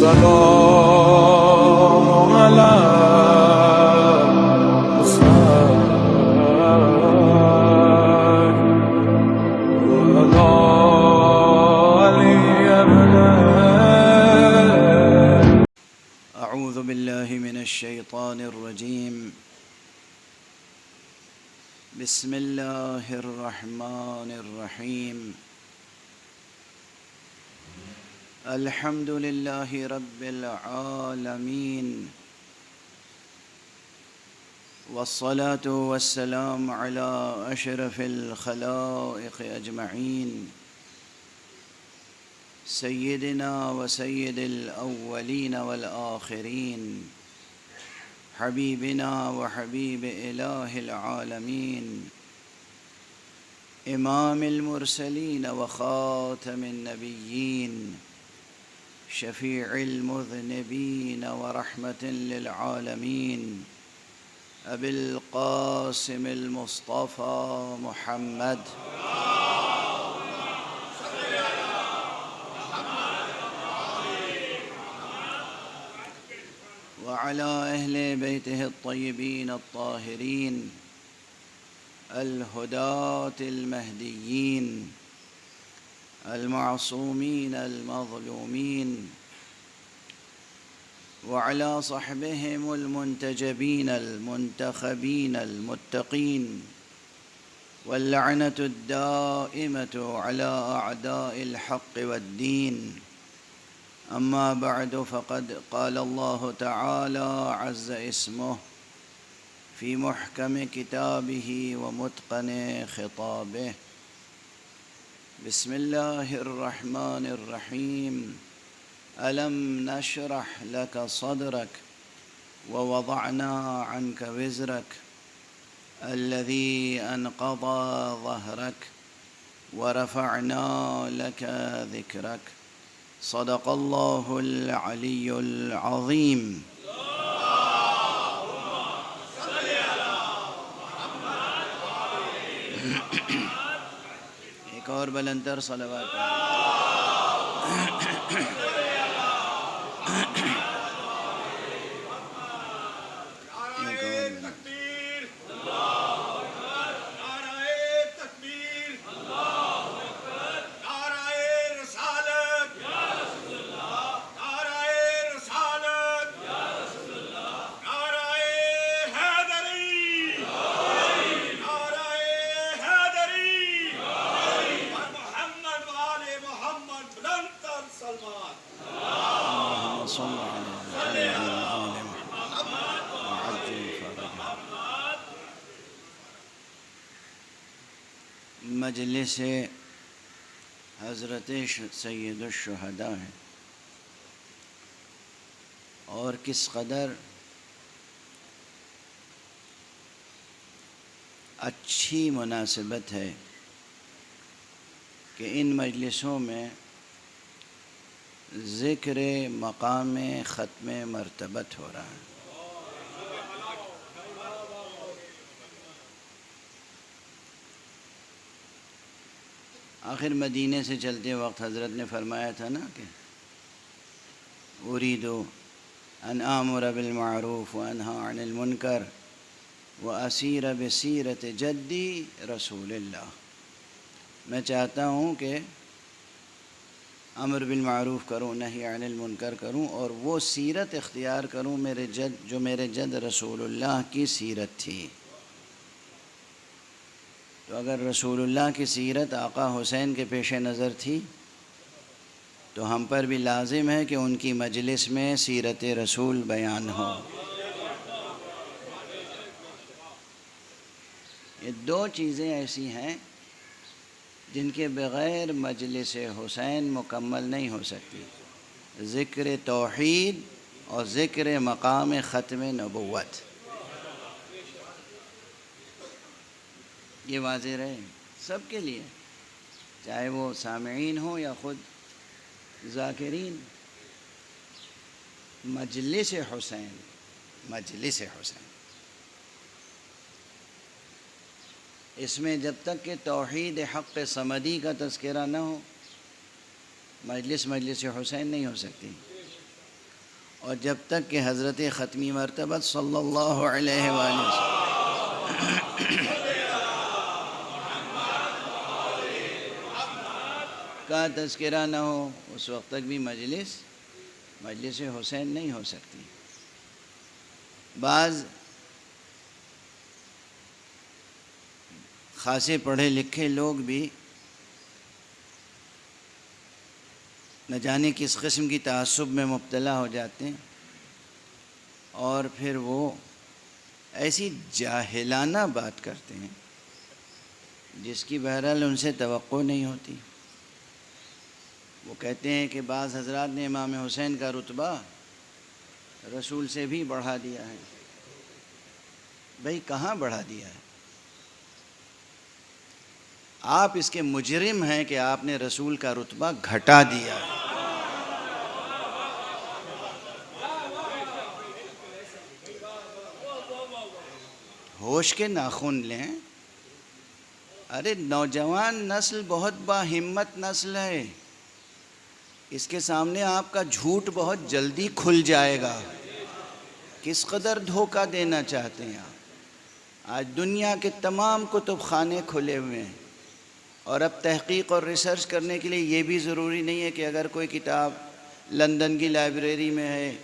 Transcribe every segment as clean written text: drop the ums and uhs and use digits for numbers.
السلام على حسين وعلى علي بن أعوذ بالله من الشيطان الرجيم. بسم الله الرحمن الرحيم. الحمد لله رب العالمين، والصلاة والسلام على أشرف الخلائق أجمعين، سيدنا وسيد الأولين والآخرين، حبيبنا وحبيب إله العالمين، إمام المرسلين وخاتم النبيين، شفيع المذنبين ورحمة للعالمين، أبي القاسم المصطفى محمد وعلى أهل بيته الطيبين الطاهرين الهداة المهديين المعصومين المظلومين، وعلى صحبهم المنتجبين المنتخبين المتقين، واللعنة الدائمة على أعداء الحق والدين. أما بعد، فقد قال الله تعالى عز اسمه في محكم كتابه ومتقن خطابه. بسم الله الرحمن الرحيم. ألم نشرح لك صدرك ووضعنا عنك وزرك الذي أنقض ظهرك ورفعنا لك ذكرك. صدق الله العلي العظيم. ایک اور بلندر صلوات مجلس حضرت سید الشہداء ہے، اور کس قدر اچھی مناسبت ہے کہ ان مجلسوں میں ذکر مقام ختم مرتبت ہو رہا ہے۔ آخر مدینے سے چلتے وقت حضرت نے فرمایا تھا نا کہ اریدو ان آمر بالمعروف وانہا عن المنکر واسیر بسیرت جدی رسول اللہ۔ میں چاہتا ہوں کہ امر بالمعروف کروں، نہی عن المنکر کروں، اور وہ سیرت اختیار کروں جو میرے جد رسول اللہ کی سیرت تھی۔ تو اگر رسول اللہ کی سیرت آقا حسین کے پیش نظر تھی تو ہم پر بھی لازم ہے کہ ان کی مجلس میں سیرت رسول بیان ہو۔ یہ دو چیزیں ایسی ہیں جن کے بغیر مجلس حسین مکمل نہیں ہو سکتی: ذکر توحید اور ذکر مقام ختم نبوت۔ یہ واضح رہے سب کے لیے، چاہے وہ سامعین ہوں یا خود ذاکرین۔ مجلس حسین، مجلس حسین، اس میں جب تک کہ توحید حق صمدی کا تذکرہ نہ ہو، مجلس حسین نہیں ہو سکتی۔ اور جب تک کہ حضرت ختمی مرتبہ صلی اللہ علیہ وآلہ وسلم کا تذکرہ نہ ہو، اس وقت تک بھی مجلس حسین نہیں ہو سکتی۔ بعض خاصے پڑھے لکھے لوگ بھی نہ جانے کس قسم کی تعصب میں مبتلا ہو جاتے ہیں، اور پھر وہ ایسی جاہلانہ بات کرتے ہیں جس کی بہرحال ان سے توقع نہیں ہوتی۔ وہ کہتے ہیں کہ بعض حضرات نے امام حسین کا رتبہ رسول سے بھی بڑھا دیا ہے۔ بھئی کہاں بڑھا دیا ہے؟ آپ اس کے مجرم ہیں کہ آپ نے رسول کا رتبہ گھٹا دیا ہے۔ ہوش کے ناخن لیں۔ ارے نوجوان نسل بہت باہمت نسل ہے، اس کے سامنے آپ کا جھوٹ بہت جلدی کھل جائے گا۔ کس قدر دھوکہ دینا چاہتے ہیں آپ؟ آج دنیا کے تمام کتب خانے کھلے ہوئے ہیں، اور اب تحقیق اور ریسرچ کرنے کے لیے یہ بھی ضروری نہیں ہے کہ اگر کوئی کتاب لندن کی لائبریری میں ہے،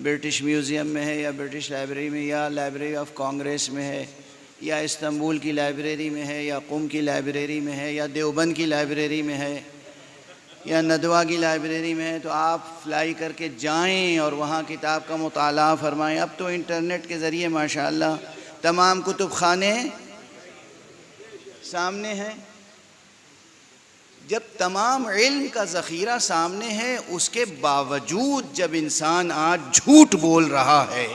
برٹش میوزیم میں ہے، یا برٹش لائبریری میں، یا لائبریری آف کانگریس میں ہے، یا استنبول کی لائبریری میں ہے، یا قم کی لائبریری میں ہے، یا دیوبند کی لائبریری میں ہے، یا ندوہ کی لائبریری میں ہے، تو آپ فلائی کر کے جائیں اور وہاں کتاب کا مطالعہ فرمائیں۔ اب تو انٹرنیٹ کے ذریعے ماشاءاللہ تمام کتب خانے سامنے ہیں۔ جب تمام علم کا ذخیرہ سامنے ہے، اس کے باوجود جب انسان آج جھوٹ بول رہا ہے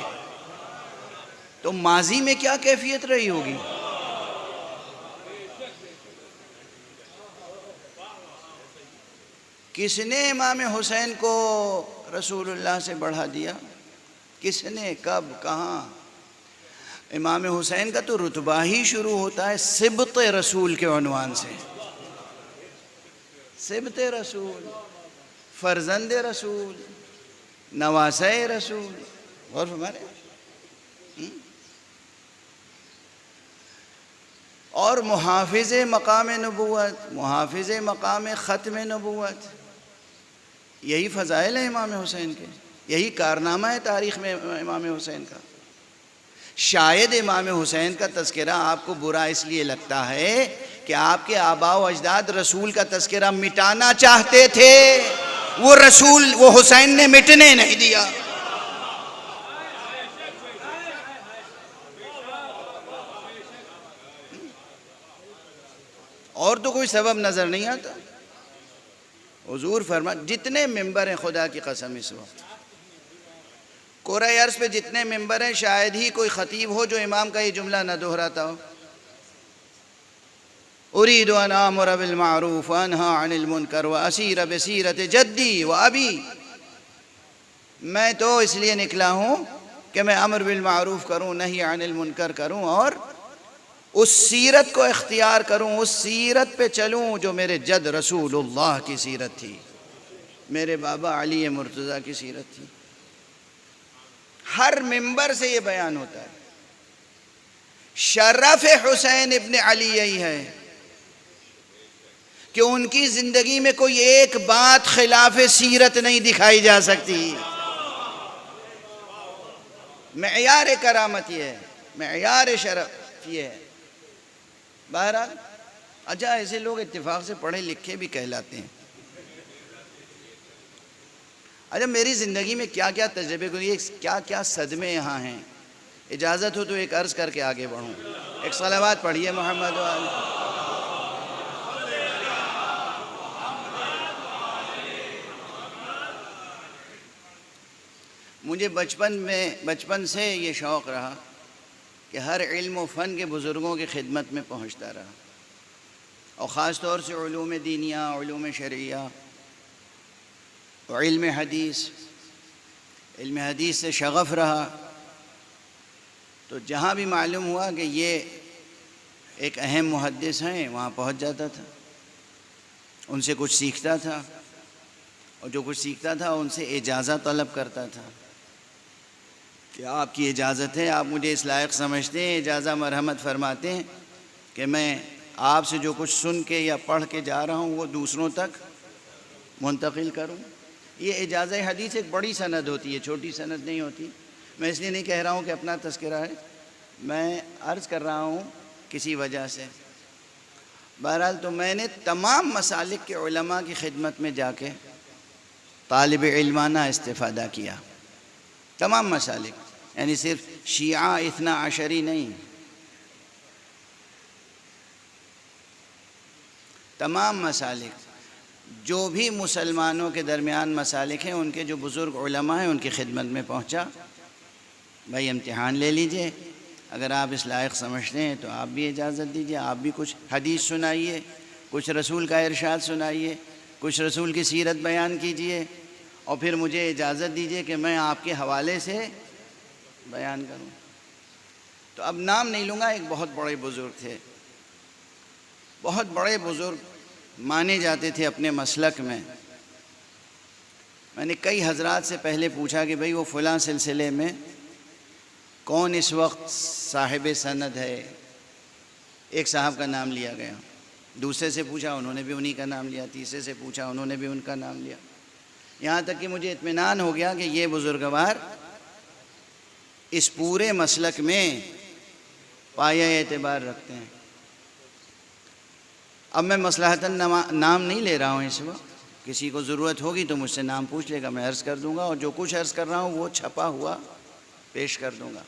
تو ماضی میں کیا کیفیت رہی ہوگی؟ کس نے امام حسین کو رسول اللہ سے بڑھا دیا؟ کس نے؟ کب؟ کہاں؟ امام حسین کا تو رتبہ ہی شروع ہوتا ہے سبط رسول کے عنوان سے۔ سبط رسول، فرزند رسول، نواسہ رسول، غور فرمائے۔ اور محافظ مقام نبوت، محافظ مقام ختم نبوت، یہی فضائل ہیں امام حسین کے، یہی کارنامہ ہے تاریخ میں امام حسین کا۔ شاید امام حسین کا تذکرہ آپ کو برا اس لیے لگتا ہے کہ آپ کے آباء و اجداد رسول کا تذکرہ مٹانا چاہتے تھے، وہ حسین نے مٹنے نہیں دیا۔ اور تو کوئی سبب نظر نہیں آتا۔ حضور فرما، جتنے ممبر ہیں خدا کی قسم اس وقت کرۂ ارض پہ جتنے ممبر ہیں، شاید ہی کوئی خطیب ہو جو امام کا یہ جملہ نہ دہراتا ہو، اريد ان آمر بالمعروف وانہا عن المنکر واسیر بسیرت جدی و ابی۔ میں تو اس لیے نکلا ہوں کہ میں امر بالمعروف کروں، نہی عن المنکر کروں، اور اس سیرت کو اختیار کروں، اس سیرت پہ چلوں جو میرے جد رسول اللہ کی سیرت تھی، میرے بابا علی مرتضیٰ کی سیرت تھی۔ ہر ممبر سے یہ بیان ہوتا ہے۔ شرف حسین ابن علی یہی ہے کہ ان کی زندگی میں کوئی ایک بات خلاف سیرت نہیں دکھائی جا سکتی۔ معیار کرامت یہ ہے، معیار شرف یہ ہے۔ بہرحال اچھا، ایسے لوگ اتفاق سے پڑھے لکھے بھی کہلاتے ہیں۔ اچھا، میری زندگی میں کیا کیا تجربے کو، یہ کیا کیا صدمے یہاں ہیں، اجازت ہو تو ایک عرض کر کے آگے بڑھوں۔ ایک صلوات پڑھیے محمد و آل۔ مجھے بچپن سے یہ شوق رہا کہ ہر علم و فن کے بزرگوں کی خدمت میں پہنچتا رہا، اور خاص طور سے علوم دینیہ، علوم شرعیہ اور علم حدیث سے شغف رہا۔ تو جہاں بھی معلوم ہوا کہ یہ ایک اہم محدث ہیں، وہاں پہنچ جاتا تھا، ان سے کچھ سیکھتا تھا، اور جو کچھ سیکھتا تھا ان سے اجازت طلب کرتا تھا۔ کہ آپ کی اجازت ہے، آپ مجھے اس لائق سمجھتے ہیں، اجازہ مرحمت فرماتے ہیں کہ میں آپ سے جو کچھ سن کے یا پڑھ کے جا رہا ہوں وہ دوسروں تک منتقل کروں۔ یہ اجازہ حدیث ایک بڑی سند ہوتی ہے، چھوٹی سند نہیں ہوتی۔ میں اس لیے نہیں کہہ رہا ہوں کہ اپنا تذکرہ ہے، میں عرض کر رہا ہوں کسی وجہ سے۔ بہرحال تو میں نے تمام مسالک کے علماء کی خدمت میں جا کے طالب علمانہ استفادہ کیا، تمام مسالک، یعنی صرف شیعہ اثنا عشری نہیں، تمام مسالک، جو بھی مسلمانوں کے درمیان مسالک ہیں ان کے جو بزرگ علماء ہیں ان کی خدمت میں پہنچا۔ بھائی امتحان لے لیجئے، اگر آپ اس لائق سمجھتے ہیں تو آپ بھی اجازت دیجئے، آپ بھی کچھ حدیث سنائیے، کچھ رسول کا ارشاد سنائیے، کچھ رسول کی سیرت بیان کیجئے، اور پھر مجھے اجازت دیجئے کہ میں آپ کے حوالے سے بیان کروں۔ تو اب نام نہیں لوں گا، ایک بہت بڑے بزرگ تھے، بہت بڑے بزرگ مانے جاتے تھے اپنے مسلک میں۔ میں نے کئی حضرات سے پہلے پوچھا کہ بھئی وہ فلاں سلسلے میں کون اس وقت صاحب سند ہے؟ ایک صاحب کا نام لیا گیا، دوسرے سے پوچھا انہوں نے بھی انہی کا نام لیا، تیسرے سے پوچھا انہوں نے بھی ان کا نام لیا، یہاں تک کہ مجھے اطمینان ہو گیا کہ یہ بزرگوار اس پورے مسلک میں پایہ اعتبار رکھتے ہیں۔ اب میں مصلحتاً نام نہیں لے رہا ہوں اس وقت، کسی کو ضرورت ہوگی تو مجھ سے نام پوچھ لے گا، میں عرض کر دوں گا، اور جو کچھ عرض کر رہا ہوں وہ چھپا ہوا پیش کر دوں گا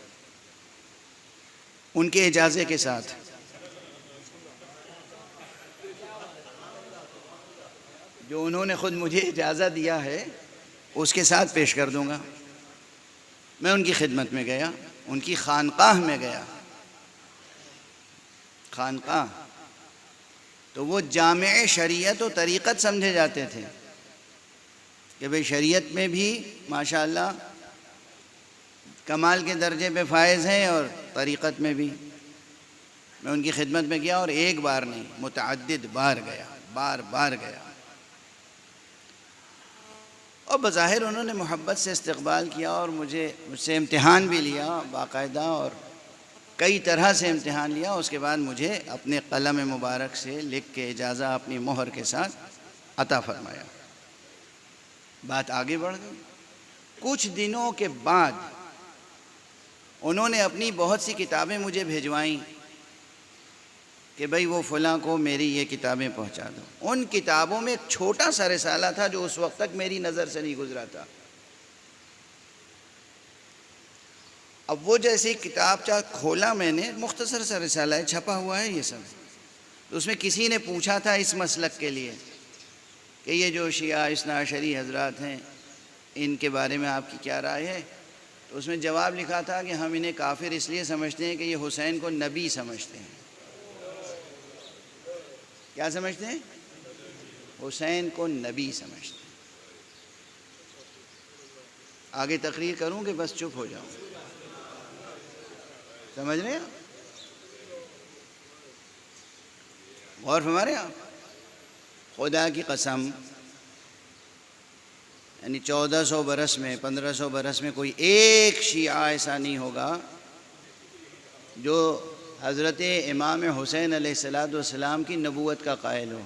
ان کے اجازے کے ساتھ۔ جو انہوں نے خود مجھے اجازت دیا ہے اس کے ساتھ پیش کر دوں گا۔ میں ان کی خدمت میں گیا، ان کی خانقاہ میں گیا، خانقاہ تو وہ جامع شریعت و طریقت سمجھے جاتے تھے کہ بھئی شریعت میں بھی ماشاءاللہ کمال کے درجے پہ فائز ہیں اور طریقت میں بھی۔ میں ان کی خدمت میں گیا اور ایک بار نہیں متعدد بار گیا، بار بار گیا، اور بظاہر انہوں نے محبت سے استقبال کیا اور مجھ سے امتحان بھی لیا باقاعدہ، اور کئی طرح سے امتحان لیا۔ اس کے بعد مجھے اپنے قلم مبارک سے لکھ کے اجازہ اپنی مہر کے ساتھ عطا فرمایا۔ بات آگے بڑھ گئی۔ کچھ دنوں کے بعد انہوں نے اپنی بہت سی کتابیں مجھے بھیجوائیں کہ بھئی وہ فلاں کو میری یہ کتابیں پہنچا دو۔ ان کتابوں میں ایک چھوٹا سا رسالہ تھا جو اس وقت تک میری نظر سے نہیں گزرا تھا۔ اب وہ جیسی کتاب کھولا میں نے، مختصر سا رسالہ ہے، چھپا ہوا ہے یہ سب، تو اس میں کسی نے پوچھا تھا اس مسلک کے لیے کہ یہ جو شیعہ اثنا عشری حضرات ہیں ان کے بارے میں آپ کی کیا رائے ہے؟ تو اس میں جواب لکھا تھا کہ ہم انہیں کافر اس لیے سمجھتے ہیں کہ یہ حسین کو نبی سمجھتے ہیں۔ کیا سمجھتے ہیں؟ حسین کو نبی سمجھتے ہیں۔ آگے تقریر کروں کہ بس چپ ہو جاؤں؟ سمجھ رہے ہیں؟ غور فرما رہے ہیں آپ؟ خدا کی قسم، یعنی 1400 برس میں 1500 برس میں کوئی ایک شیعہ ایسا نہیں ہوگا جو حضرت امام حسین علیہ السلام کی نبوت کا قائل ہو۔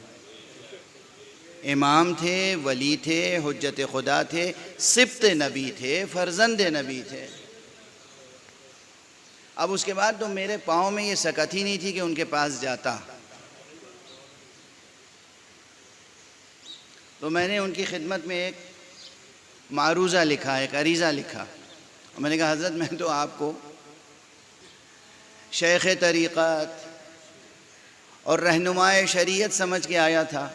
امام تھے، ولی تھے، حجت خدا تھے، سبط نبی تھے، فرزند نبی تھے۔ اب اس کے بعد تو میرے پاؤں میں یہ سکت ہی نہیں تھی کہ ان کے پاس جاتا، تو میں نے ان کی خدمت میں ایک معروضہ لکھا، ایک عریضہ لکھا، اور میں نے کہا حضرت میں تو آپ کو شیخ طریقت اور رہنمائے شریعت سمجھ کے آیا تھا،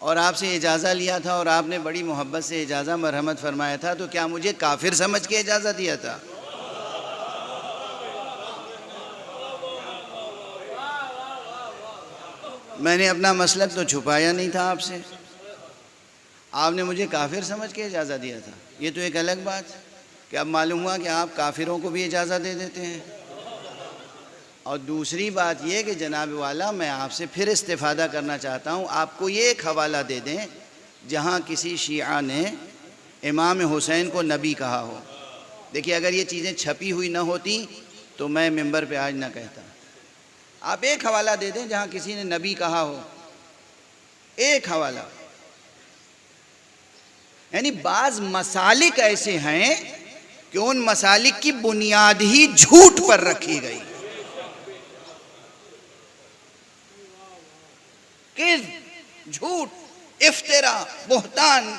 اور آپ سے اجازہ لیا تھا، اور آپ نے بڑی محبت سے اجازہ مرحمت فرمایا تھا، تو کیا مجھے کافر سمجھ کے اجازہ دیا تھا؟ میں نے اپنا مسلک تو چھپایا نہیں تھا آپ سے، آپ نے مجھے کافر سمجھ کے اجازہ دیا تھا۔ یہ تو ایک الگ بات کہ اب معلوم ہوا کہ آپ کافروں کو بھی اجازہ دے دیتے ہیں۔ اور دوسری بات یہ کہ جناب والا میں آپ سے پھر استفادہ کرنا چاہتا ہوں، آپ کو یہ ایک حوالہ دے دیں جہاں کسی شیعہ نے امام حسین کو نبی کہا ہو، دیکھیے اگر یہ چیزیں چھپی ہوئی نہ ہوتی تو میں ممبر پہ آج نہ کہتا. آپ ایک حوالہ دے دیں جہاں کسی نے نبی کہا ہو, ایک حوالہ. یعنی بعض مسالک ایسے ہیں کہ ان مسالک کی بنیاد ہی جھوٹ پر رکھی گئی. کذب, جھوٹ, افترا, بہتان.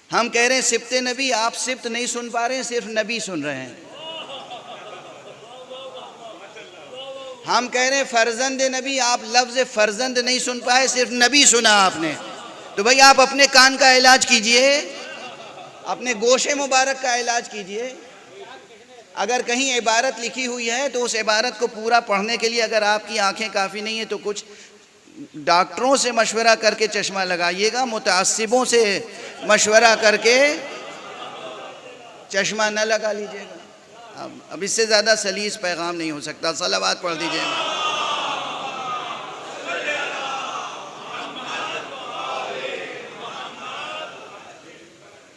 ہم کہہ رہے ہیں سبت نبی, آپ سبت نہیں سن پا رہے ہیں, صرف نبی سن رہے ہیں. ہم کہہ رہے ہیں فرزند نبی, آپ لفظ فرزند نہیں سن پائے, صرف نبی سنا آپ نے. تو بھئی آپ اپنے کان کا علاج کیجئے, اپنے گوش مبارک کا علاج کیجئے. اگر کہیں عبارت لکھی ہوئی ہے تو اس عبارت کو پورا پڑھنے کے لیے اگر آپ کی آنکھیں کافی نہیں ہیں تو کچھ ڈاکٹروں سے مشورہ کر کے چشمہ لگائیے گا, متعصبوں سے مشورہ کر کے چشمہ نہ لگا لیجئے گا. اب اس سے زیادہ سلیس پیغام نہیں ہو سکتا. صلوات پڑھ دیجئے.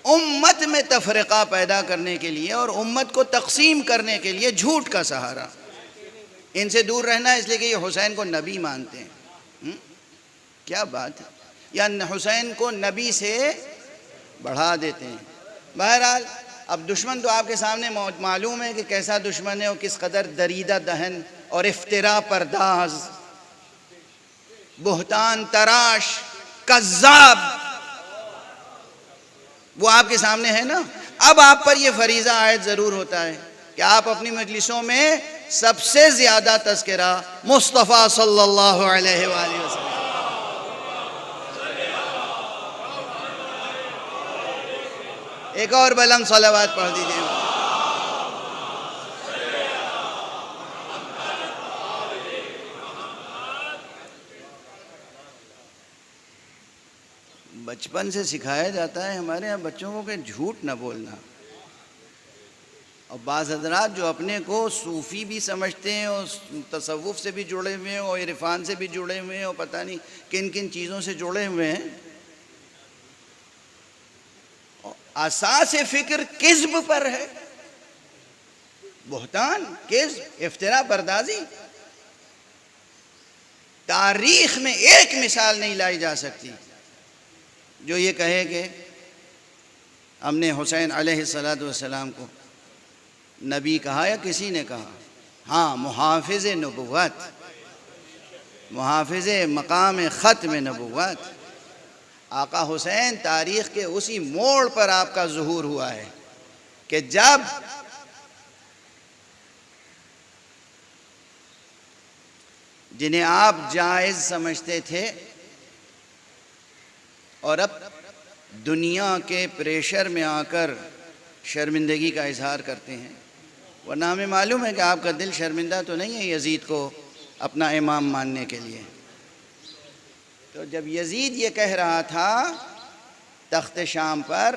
امت میں تفرقہ پیدا کرنے کے لیے اور امت کو تقسیم کرنے کے لیے جھوٹ کا سہارا. ان سے دور رہنا اس لیے کہ یہ حسین کو نبی مانتے ہیں. کیا بات ہے, یا حسین کو نبی سے بڑھا دیتے ہیں. بہرحال اب دشمن تو آپ کے سامنے معلوم ہے کہ کیسا دشمن ہے اور کس قدر دریدہ دہن اور افترا پرداز, بہتان تراش, کذاب. وہ آپ کے سامنے ہے نا. اب آپ پر یہ فریضہ عائد ضرور ہوتا ہے کہ آپ اپنی مجلسوں میں سب سے زیادہ تذکرہ مصطفیٰ صلی اللہ علیہ وآلہ وسلم. ایک اور بلند صلوات پڑھ دیجئے. بچپن سے سکھایا جاتا ہے ہمارے یہاں بچوں کو کہ جھوٹ نہ بولنا. اور بعض حضرات جو اپنے کو صوفی بھی سمجھتے ہیں اور تصوف سے بھی جڑے ہوئے ہیں اور عرفان سے بھی جڑے ہوئے ہیں اور پتہ نہیں کن کن چیزوں سے جڑے ہوئے ہیں, اساس فکر کذب پر ہے. بہتان, کذب, افترا پردازی. تاریخ میں ایک مثال نہیں لائی جا سکتی جو یہ کہے کہ ہم نے حسین علیہ السلام کو نبی کہا یا کسی نے کہا. ہاں, محافظ نبوت, محافظ مقام ختم نبوت آقا حسین تاریخ کے اسی موڑ پر آپ کا ظہور ہوا ہے کہ جب جنہیں آپ جائز سمجھتے تھے اور اب دنیا کے پریشر میں آ کر شرمندگی کا اظہار کرتے ہیں. ورنہ ہمیں معلوم ہے کہ آپ کا دل شرمندہ تو نہیں ہے یزید کو اپنا امام ماننے کے لیے. تو جب یزید یہ کہہ رہا تھا تخت شام پر,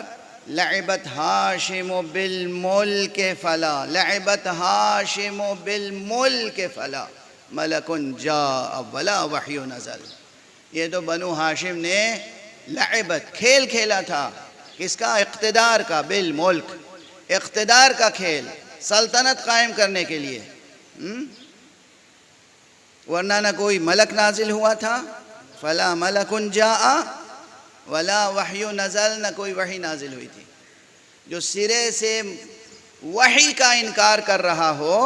لعبت ہاشم بالملک فلا, لعبت ہاشم بالملک فلا, ملک جاء ولا وحی نزل. یہ تو بنو ہاشم نے لعبت, کھیل کھیلا تھا. کس کا؟ اقتدار کا. بالملک, اقتدار کا کھیل, سلطنت قائم کرنے کے لیے. ورنہ نہ کوئی ملک نازل ہوا تھا, فلا ملک جاء ولا وحی نزل, نہ کوئی وحی نازل ہوئی تھی. جو سرے سے وحی کا انکار کر رہا ہو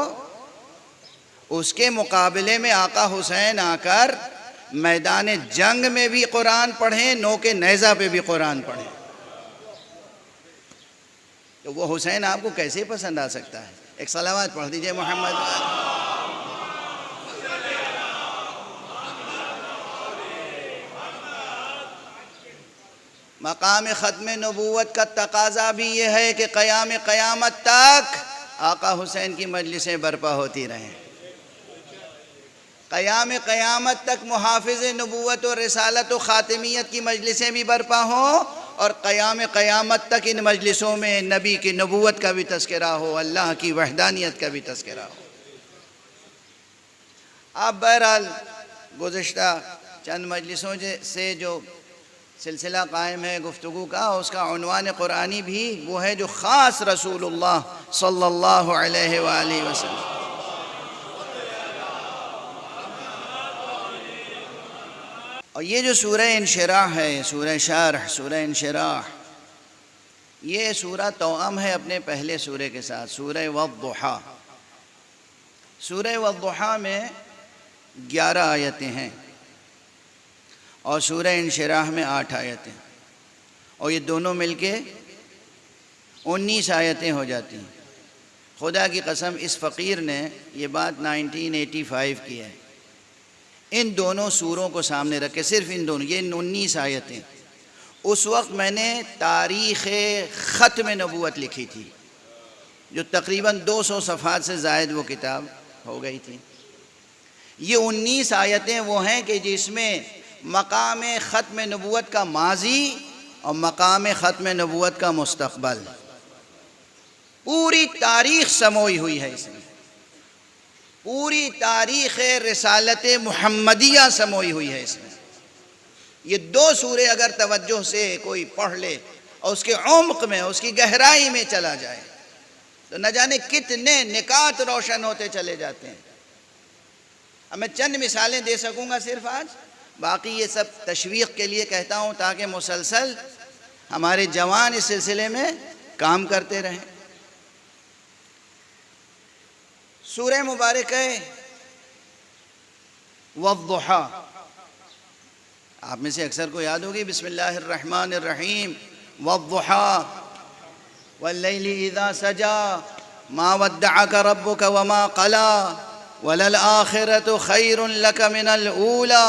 اس کے مقابلے میں آقا حسین آ کر میدان جنگ میں بھی قرآن پڑھیں, نوک نیزہ پہ بھی قرآن پڑھیں, تو وہ حسین آپ کو کیسے پسند آ سکتا ہے؟ ایک صلوات پڑھ دیجئے محمد. مقام ختم نبوت کا تقاضا بھی یہ ہے کہ قیام قیامت تک آقا حسین کی مجلسیں برپا ہوتی رہیں. قیام قیامت تک محافظ نبوت و رسالت و خاتمیت کی مجلسیں بھی برپا ہوں, اور قیام قیامت تک ان مجلسوں میں نبی کی نبوت کا بھی تذکرہ ہو, اللہ کی وحدانیت کا بھی تذکرہ ہو. آپ بہرحال گزشتہ چند مجلسوں سے جو سلسلہ قائم ہے گفتگو کا، اس کا عنوان قرآنی بھی وہ ہے جو خاص رسول اللہ صلی اللہ علیہ وآلہ وسلم. اور یہ جو سورہ انشراح ہے، سورہ شرح، سورہ انشراح، یہ سورہ توأم ہے اپنے پہلے سورے کے ساتھ، سورہ والضحیٰ. سورہ والضحیٰ میں 11 آیتیں ہیں اور سورہ انشراح میں 8 آیتیں، اور یہ دونوں مل کے 19 آیتیں ہو جاتی ہیں. خدا کی قسم اس فقیر نے یہ بات 1985 کی ہے. ان دونوں سوروں کو سامنے رکھ کے، صرف ان دونوں، یہ 19 آیتیں، اس وقت میں نے تاریخ ختم نبوت لکھی تھی، جو تقریباً 200 صفحات سے زائد وہ کتاب ہو گئی تھی. یہ 19 آیتیں وہ ہیں کہ جس میں مقام ختم نبوت کا ماضی اور مقام ختم نبوت کا مستقبل، پوری تاریخ سموئی ہوئی ہے. اس میں پوری تاریخ رسالت محمدیہ سموئی ہوئی ہے. اس میں یہ 2 سورے اگر توجہ سے کوئی پڑھ لے اور اس کے عمق میں، اس کی گہرائی میں چلا جائے تو نہ جانے کتنے نکات روشن ہوتے چلے جاتے ہیں. اب میں چند مثالیں دے سکوں گا صرف آج، باقی یہ سب تشویق کے لیے کہتا ہوں تاکہ مسلسل ہمارے جوان اس سلسلے میں کام کرتے رہیں. سورہ مبارک ہے والضحیٰ، آپ میں سے اکثر کو یاد ہوگی، بسم اللہ الرحمن الرحیم، والضحیٰ واللیل اذا سجا ما ودعک ربک وما قلا وللآخرۃ خیر لک من الاولی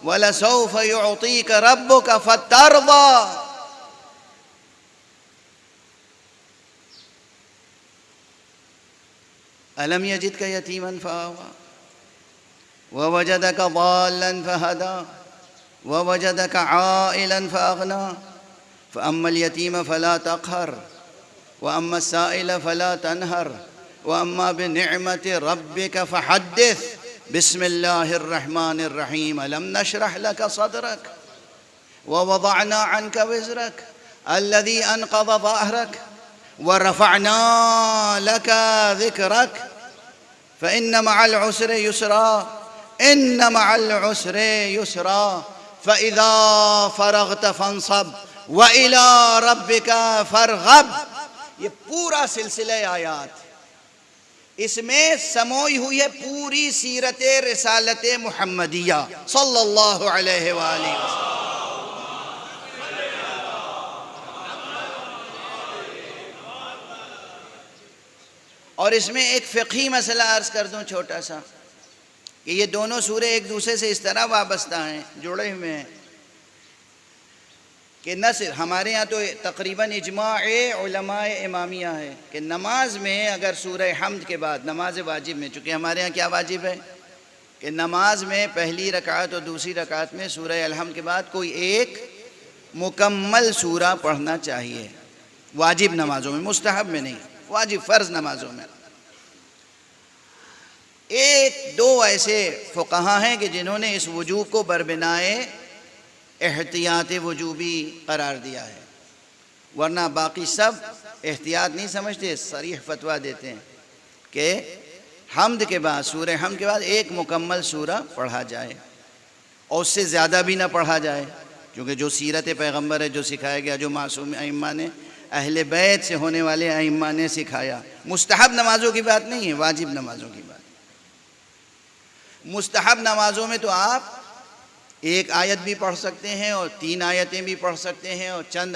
ولسوف یعطیک ربک فترضی. ألم يجدك يتيما فآوى ووجدك ضالا فهدى ووجدك عائلا فأغنى فأما اليتيم فلا تقهر وأما السائل فلا تنهر وأما بنعمة ربك فحدث. بسم الله الرحمن الرحيم. ألم نشرح لك صدرك ووضعنا عنك وزرك الذي أنقض ظهرك ورفعنا لك ذكرك فإن مع العسر يسرا إن مع العسر يسرا فإذا فرغت فانصب وإلى ربك فارغب. یہ پورا سلسلہ آیات اس میں سموئی ہوئی ہے پوری سیرت رسالت محمدیہ صلی اللہ علیہ وآلہ وسلم. اور اس میں ایک فقہی مسئلہ عرض کر دوں چھوٹا سا، کہ یہ دونوں سورے ایک دوسرے سے اس طرح وابستہ ہیں، جڑے ہوئے ہیں، کہ نہ صرف ہمارے ہاں تو تقریباً اجماع علماء امامیہ ہے کہ نماز میں اگر سورہ حمد کے بعد، نماز واجب میں، چونکہ ہمارے ہاں کیا واجب ہے کہ نماز میں پہلی رکعت اور دوسری رکعت میں سورہ الحمد کے بعد کوئی ایک مکمل سورہ پڑھنا چاہیے، واجب نمازوں میں، مستحب میں نہیں، واجب فرض نمازوں میں. ایک دو ایسے فقہا ہیں کہ جنہوں نے اس وجوب کو بربنائے احتیاط وجوبی قرار دیا ہے، ورنہ باقی سب احتیاط نہیں سمجھتے، صریح فتویٰ دیتے ہیں کہ حمد کے بعد، سورہ حمد کے بعد ایک مکمل سورہ پڑھا جائے اور اس سے زیادہ بھی نہ پڑھا جائے، کیونکہ جو سیرت پیغمبر ہے، جو سکھایا گیا، جو معصوم ائمہ نے، اہل بیت سے ہونے والے ائمہ نے سکھایا. مستحب نمازوں کی بات نہیں ہے، واجب نمازوں کی بات. مستحب نمازوں میں تو آپ ایک آیت بھی پڑھ سکتے ہیں اور 3 آیتیں بھی پڑھ سکتے ہیں اور چند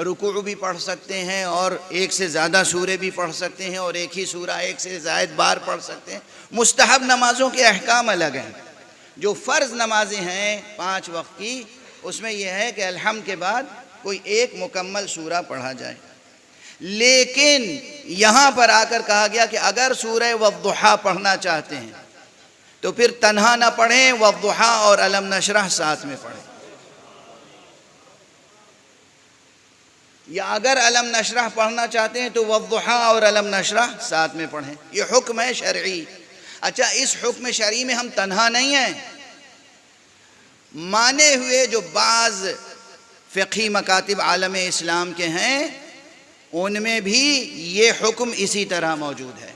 رکوع بھی پڑھ سکتے ہیں اور ایک سے زیادہ سورے بھی پڑھ سکتے ہیں اور ایک ہی سورہ ایک سے زائد بار پڑھ سکتے ہیں. مستحب نمازوں کے احکام الگ ہیں. جو فرض نمازیں ہیں 5 وقت کی، اس میں یہ ہے کہ الحمد کے بعد کوئی ایک مکمل سورہ پڑھا جائے. لیکن یہاں پر آ کر کہا گیا کہ اگر سورہ والضحیٰ پڑھنا چاہتے ہیں تو پھر تنہا نہ پڑھیں، والضحیٰ اور الم نشرح ساتھ میں پڑھیں، یا اگر الم نشرح پڑھنا چاہتے ہیں تو والضحیٰ اور الم نشرح ساتھ میں پڑھیں. یہ حکم ہے شرعی. اچھا، اس حکم شرعی میں ہم تنہا نہیں ہیں. مانے ہوئے جو بعض فقہی مکاتب عالم اسلام کے ہیں، ان میں بھی یہ حکم اسی طرح موجود ہے،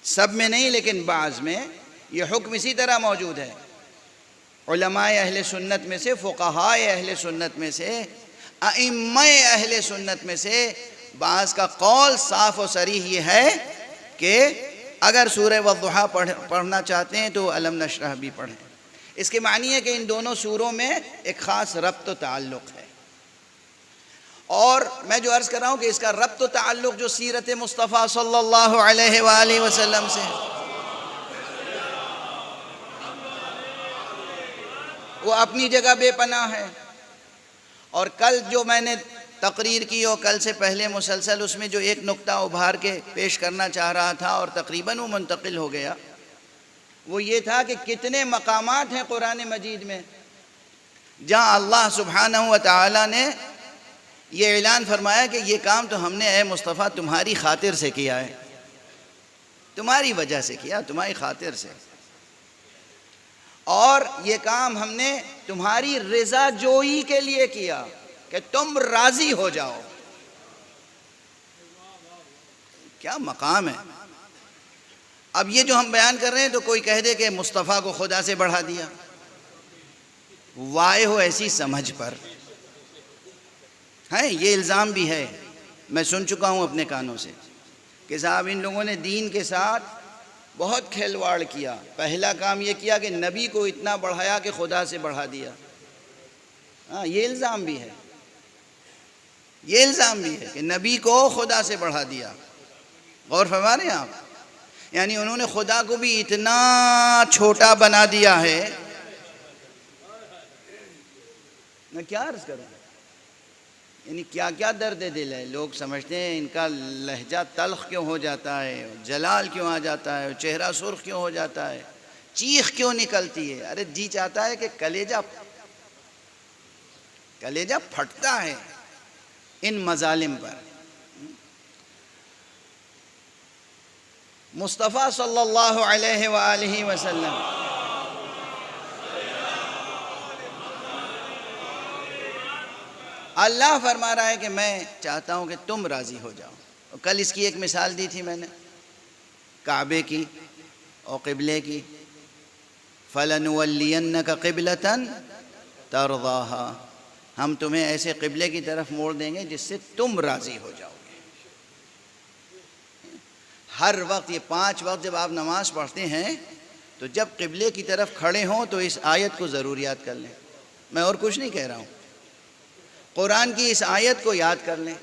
سب میں نہیں لیکن بعض میں یہ حکم اسی طرح موجود ہے۔ علماء اہل سنت میں سے، فقہاء اہل سنت میں سے، ائمہ اہل سنت میں سے بعض کا قول صاف و صریح یہ ہے کہ اگر سورہ والضحیٰ پڑھنا چاہتے ہیں تو الم نشرح بھی پڑھیں۔ اس کے معنی ہے کہ ان دونوں سوروں میں ایک خاص ربط و تعلق ہے، اور میں جو عرض کر رہا ہوں کہ اس کا ربط و تعلق جو سیرت مصطفیٰ صلی اللہ علیہ وآلہ وسلم سے، وہ اپنی جگہ بے پناہ ہے۔ اور کل جو میں نے تقریر کی اور کل سے پہلے مسلسل اس میں جو ایک نقطہ ابھار کے پیش کرنا چاہ رہا تھا اور تقریباً وہ منتقل ہو گیا، وہ یہ تھا کہ کتنے مقامات ہیں قرآن مجید میں جہاں اللہ سبحانہ و تعالی نے یہ اعلان فرمایا کہ یہ کام تو ہم نے اے مصطفیٰ تمہاری خاطر سے کیا ہے، تمہاری وجہ سے کیا، تمہاری خاطر سے، اور یہ کام ہم نے تمہاری رضا جوئی کے لیے کیا کہ تم راضی ہو جاؤ۔ کیا مقام ہے! اب یہ جو ہم بیان کر رہے ہیں تو کوئی کہہ دے کہ مصطفیٰ کو خدا سے بڑھا دیا، وائے ہو ایسی سمجھ پر ہے، یہ الزام بھی ہے، میں سن چکا ہوں اپنے کانوں سے کہ صاحب ان لوگوں نے دین کے ساتھ بہت کھلواڑ کیا۔ پہلا کام یہ کیا کہ نبی کو اتنا بڑھایا کہ خدا سے بڑھا دیا۔ ہاں، یہ الزام بھی ہے، یہ الزام بھی ہے کہ نبی کو خدا سے بڑھا دیا۔ غور فرما رہے ہیں آپ؟ یعنی انہوں نے خدا کو بھی اتنا چھوٹا بنا دیا ہے۔ میں کیا عرض کروں، یعنی کیا کیا درد دل ہے۔ لوگ سمجھتے ہیں ان کا لہجہ تلخ کیوں ہو جاتا ہے، جلال کیوں آ جاتا ہے، چہرہ سرخ کیوں ہو جاتا ہے، چیخ کیوں نکلتی ہے۔ ارے جی چاہتا ہے کہ کلیجہ پھٹتا ہے ان مظالم پر۔ مصطفیٰ صلی اللہ علیہ وآلہ وسلم اللہ فرما رہا ہے کہ میں چاہتا ہوں کہ تم راضی ہو جاؤ۔ کل اس کی ایک مثال دی تھی میں نے، کعبے کی اور قبلے کی، فَلَنُوَلِّيَنَّكَ قِبْلَةً تَرْضَاهَا، ہم تمہیں ایسے قبلے کی طرف موڑ دیں گے جس سے تم راضی ہو جاؤ گے۔ ہر وقت یہ 5 وقت جب آپ نماز پڑھتے ہیں تو جب قبلے کی طرف کھڑے ہوں تو اس آیت کو ضرور یاد کر لیں۔ میں اور کچھ نہیں کہہ رہا ہوں، قرآن کی اس آیت کو یاد کر لیں۔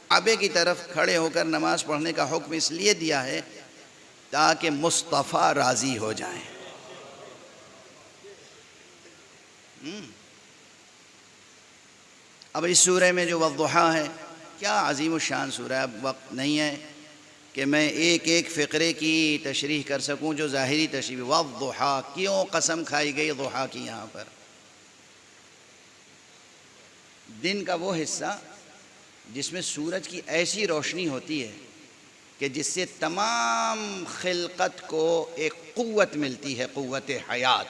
کعبے کی طرف کھڑے ہو کر نماز پڑھنے کا حکم اس لیے دیا ہے تاکہ مصطفیٰ راضی ہو جائیں۔ اب اس سورہ میں جو والضحیٰ ہے، کیا عظیم الشان سورہ ہے۔ اب وقت نہیں ہے کہ میں ایک ایک فقرے کی تشریح کر سکوں جو ظاہری تشریح۔ والضحیٰ، کیوں قسم کھائی گئی ضحیٰ کی یہاں پر؟ دن کا وہ حصہ جس میں سورج کی ایسی روشنی ہوتی ہے کہ جس سے تمام خلقت کو ایک قوت ملتی ہے، قوت حیات،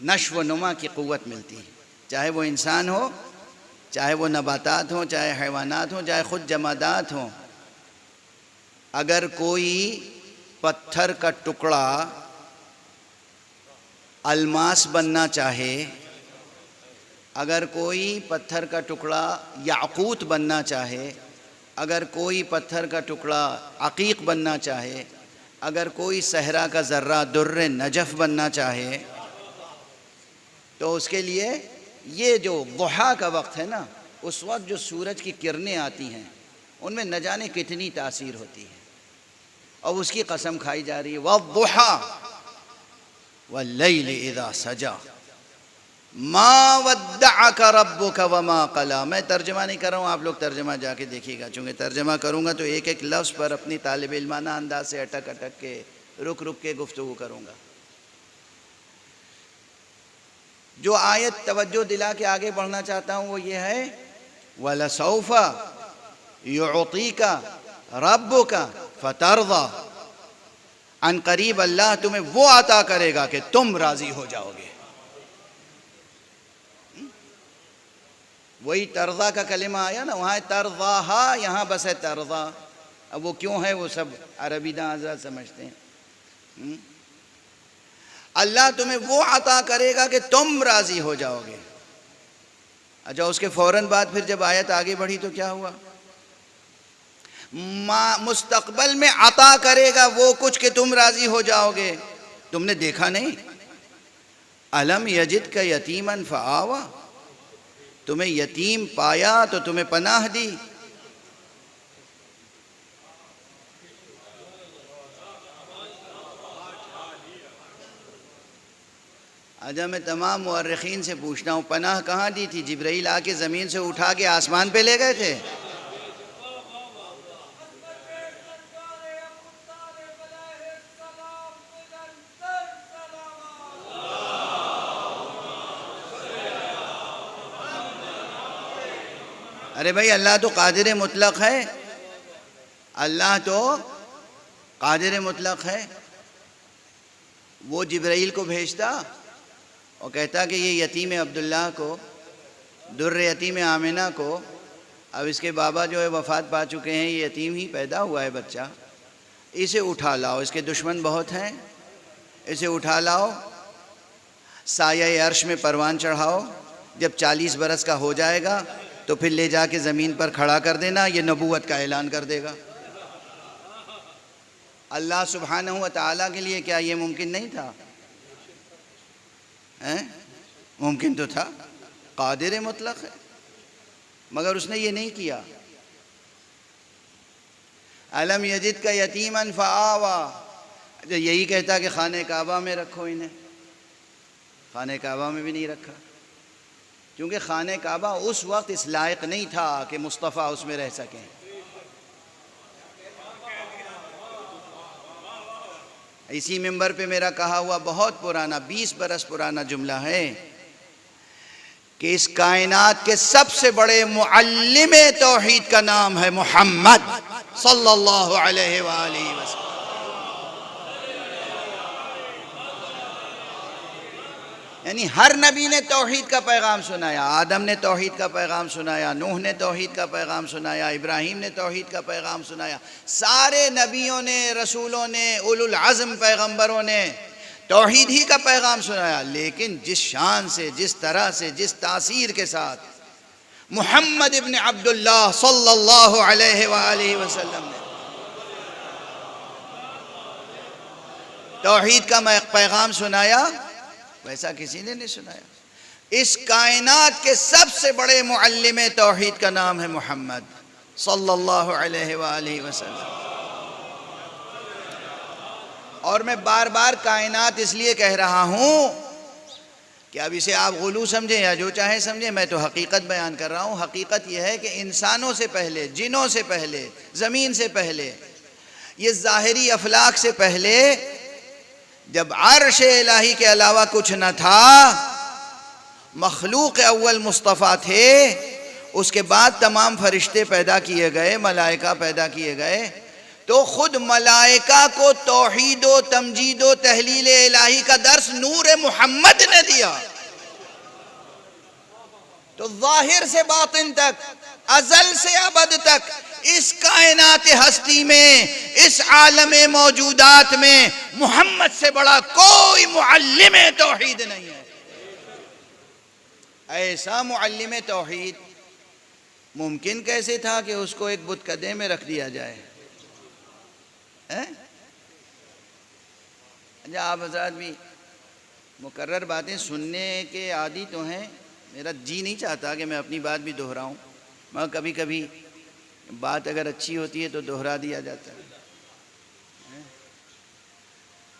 نشو و نما کی قوت ملتی ہے، چاہے وہ انسان ہو، چاہے وہ نباتات ہوں، چاہے حیوانات ہوں، چاہے خود جمادات ہوں۔ اگر کوئی پتھر کا ٹکڑا الماس بننا چاہے، اگر کوئی پتھر کا ٹکڑا یاقوت بننا چاہے، اگر کوئی پتھر کا ٹکڑا عقیق بننا چاہے، اگر کوئی صحرا کا ذرہ در نجف بننا چاہے، تو اس کے لیے یہ جو ضحیٰ کا وقت ہے نا، اس وقت جو سورج کی کرنیں آتی ہیں ان میں نہ جانے کتنی تاثیر ہوتی ہے، اور اس کی قسم کھائی جا رہی ہے والضحیٰ واللیل اذا سجا ما ودعک ربک وما قلا۔ میں ترجمہ نہیں کر رہا ہوں، آپ لوگ ترجمہ جا کے دیکھیے گا، چونکہ ترجمہ کروں گا تو ایک ایک لفظ پر اپنی طالب علمانہ انداز سے اٹک اٹک کے رک رک کے گفتگو کروں گا۔ جو آیت توجہ دلا کے آگے بڑھنا چاہتا ہوں وہ یہ ہے وَلَسَوْفَ يُعْطِيكَ رَبُّكَ فَتَرْضَى، عن قریب اللہ تمہیں وہ عطا کرے گا کہ تم راضی ہو جاؤ گے۔ وہی ترضا کا کلمہ آیا نا، وہاں ترضاہا، یہاں بس ہے ترضا۔ اب وہ کیوں ہے وہ سب عربی داں حضرات سمجھتے ہیں۔ اللہ تمہیں وہ عطا کرے گا کہ تم راضی ہو جاؤ گے۔ اچھا اس کے فوراً بعد پھر جب آیت آگے بڑھی تو کیا ہوا؟ مستقبل میں عطا کرے گا وہ کچھ کہ تم راضی ہو جاؤ گے۔ تم نے دیکھا نہیں؟ الم یجد کا یتیمن فآوا، تمہیں یتیم پایا تو تمہیں پناہ دی۔ آج میں تمام مورخین سے پوچھتا ہوں، پناہ کہاں دی تھی؟ جبرائیل آ کے زمین سے اٹھا کے آسمان پہ لے گئے تھے؟ ارے بھائی اللہ تو قادر مطلق ہے، اللہ تو قادر مطلق ہے۔ وہ جبرائیل کو بھیجتا اور کہتا کہ یہ یتیم عبداللہ کو، در یتیم آمنہ کو، اب اس کے بابا جو ہے وفات پا چکے ہیں، یہ یتیم ہی پیدا ہوا ہے بچہ، اسے اٹھا لاؤ، اس کے دشمن بہت ہیں، اسے اٹھا لاؤ، سایہ عرش میں پروان چڑھاؤ، جب 40 برس کا ہو جائے گا تو پھر لے جا کے زمین پر کھڑا کر دینا، یہ نبوت کا اعلان کر دے گا۔ اللہ سبحانہ و تعالیٰ کے لیے کیا یہ ممکن نہیں تھا؟ ممکن تو تھا، قادر مطلق ہے، مگر اس نے یہ نہیں کیا۔ الم یجد کا یتیمن فآوا، یہی کہتا کہ خانہ کعبہ میں رکھو انہیں، خانہ کعبہ میں بھی نہیں رکھا، کیونکہ خانہ کعبہ اس وقت اس لائق نہیں تھا کہ مصطفیٰ اس میں رہ سکیں۔ اسی منبر پہ میرا کہا ہوا بہت پرانا، 20 برس پرانا جملہ ہے کہ اس کائنات کے سب سے بڑے معلم توحید کا نام ہے محمد صلی اللہ علیہ وآلہ وسلم۔ یعنی ہر نبی نے توحید کا پیغام سنایا، آدم نے توحید کا پیغام سنایا، نوح نے توحید کا پیغام سنایا، ابراہیم نے توحید کا پیغام سنایا، سارے نبیوں نے، رسولوں نے، اولو العزم پیغمبروں نے توحید ہی کا پیغام سنایا، لیکن جس شان سے، جس طرح سے، جس تاثیر کے ساتھ محمد ابن عبداللہ صلی اللہ علیہ وآلہ وسلم نے توحید کا پیغام سنایا، ویسا کسی نے نہیں سنایا۔ اس کائنات کے سب سے بڑے معلم توحید کا نام ہے محمد صلی اللہ علیہ وآلہ وسلم۔ اور میں بار بار کائنات اس لیے کہہ رہا ہوں کہ اب اسے آپ غلو سمجھیں یا جو چاہے سمجھیں، میں تو حقیقت بیان کر رہا ہوں۔ حقیقت یہ ہے کہ انسانوں سے پہلے، جنوں سے پہلے، زمین سے پہلے، یہ ظاہری افلاک سے پہلے، جب عرش الہی کے علاوہ کچھ نہ تھا، مخلوق اول مصطفیٰ تھے، اس کے بعد تمام فرشتے پیدا کیے گئے، ملائکہ پیدا کیے گئے، تو خود ملائکہ کو توحید و تمجید و تحلیل الہی کا درس نور محمد نے دیا۔ تو ظاہر سے باطن تک، ازل سے ابد تک، اس کائنات ہستی میں، اس عالم موجودات میں محمد سے بڑا کوئی معلم توحید نہیں ہے۔ ایسا معلم توحید ممکن کیسے تھا کہ اس کو ایک بت کدے میں رکھ دیا جائے؟ آپ حضرات بھی مکرر باتیں سننے کے عادی تو ہیں، میرا جی نہیں چاہتا کہ میں اپنی بات بھی دہراؤں، مگر کبھی کبھی بات اگر اچھی ہوتی ہے تو دہرا دیا جاتا ہے۔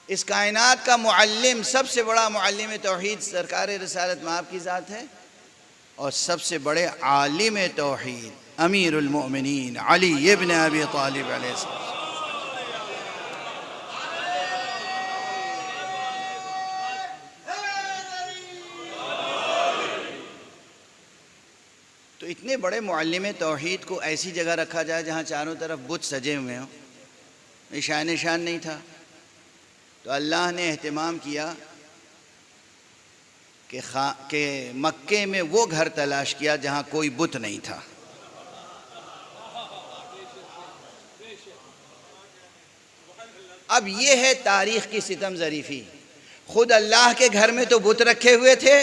اس کائنات کا معلم، سب سے بڑا معلم توحید سرکار رسالت مآب کی ذات ہے، اور سب سے بڑے عالم توحید امیر المؤمنین علی ابن ابی طالب علیہ السلام۔ تو اتنے بڑے معلم توحید کو ایسی جگہ رکھا جائے جہاں چاروں طرف بت سجے ہوئے ہوں، نشان نشان نہیں تھا، تو اللہ نے اہتمام کیا کہ مکے میں وہ گھر تلاش کیا جہاں کوئی بت نہیں تھا. اب یہ ہے تاریخ کی ستم ظریفی. خود اللہ کے گھر میں تو بت رکھے ہوئے تھے،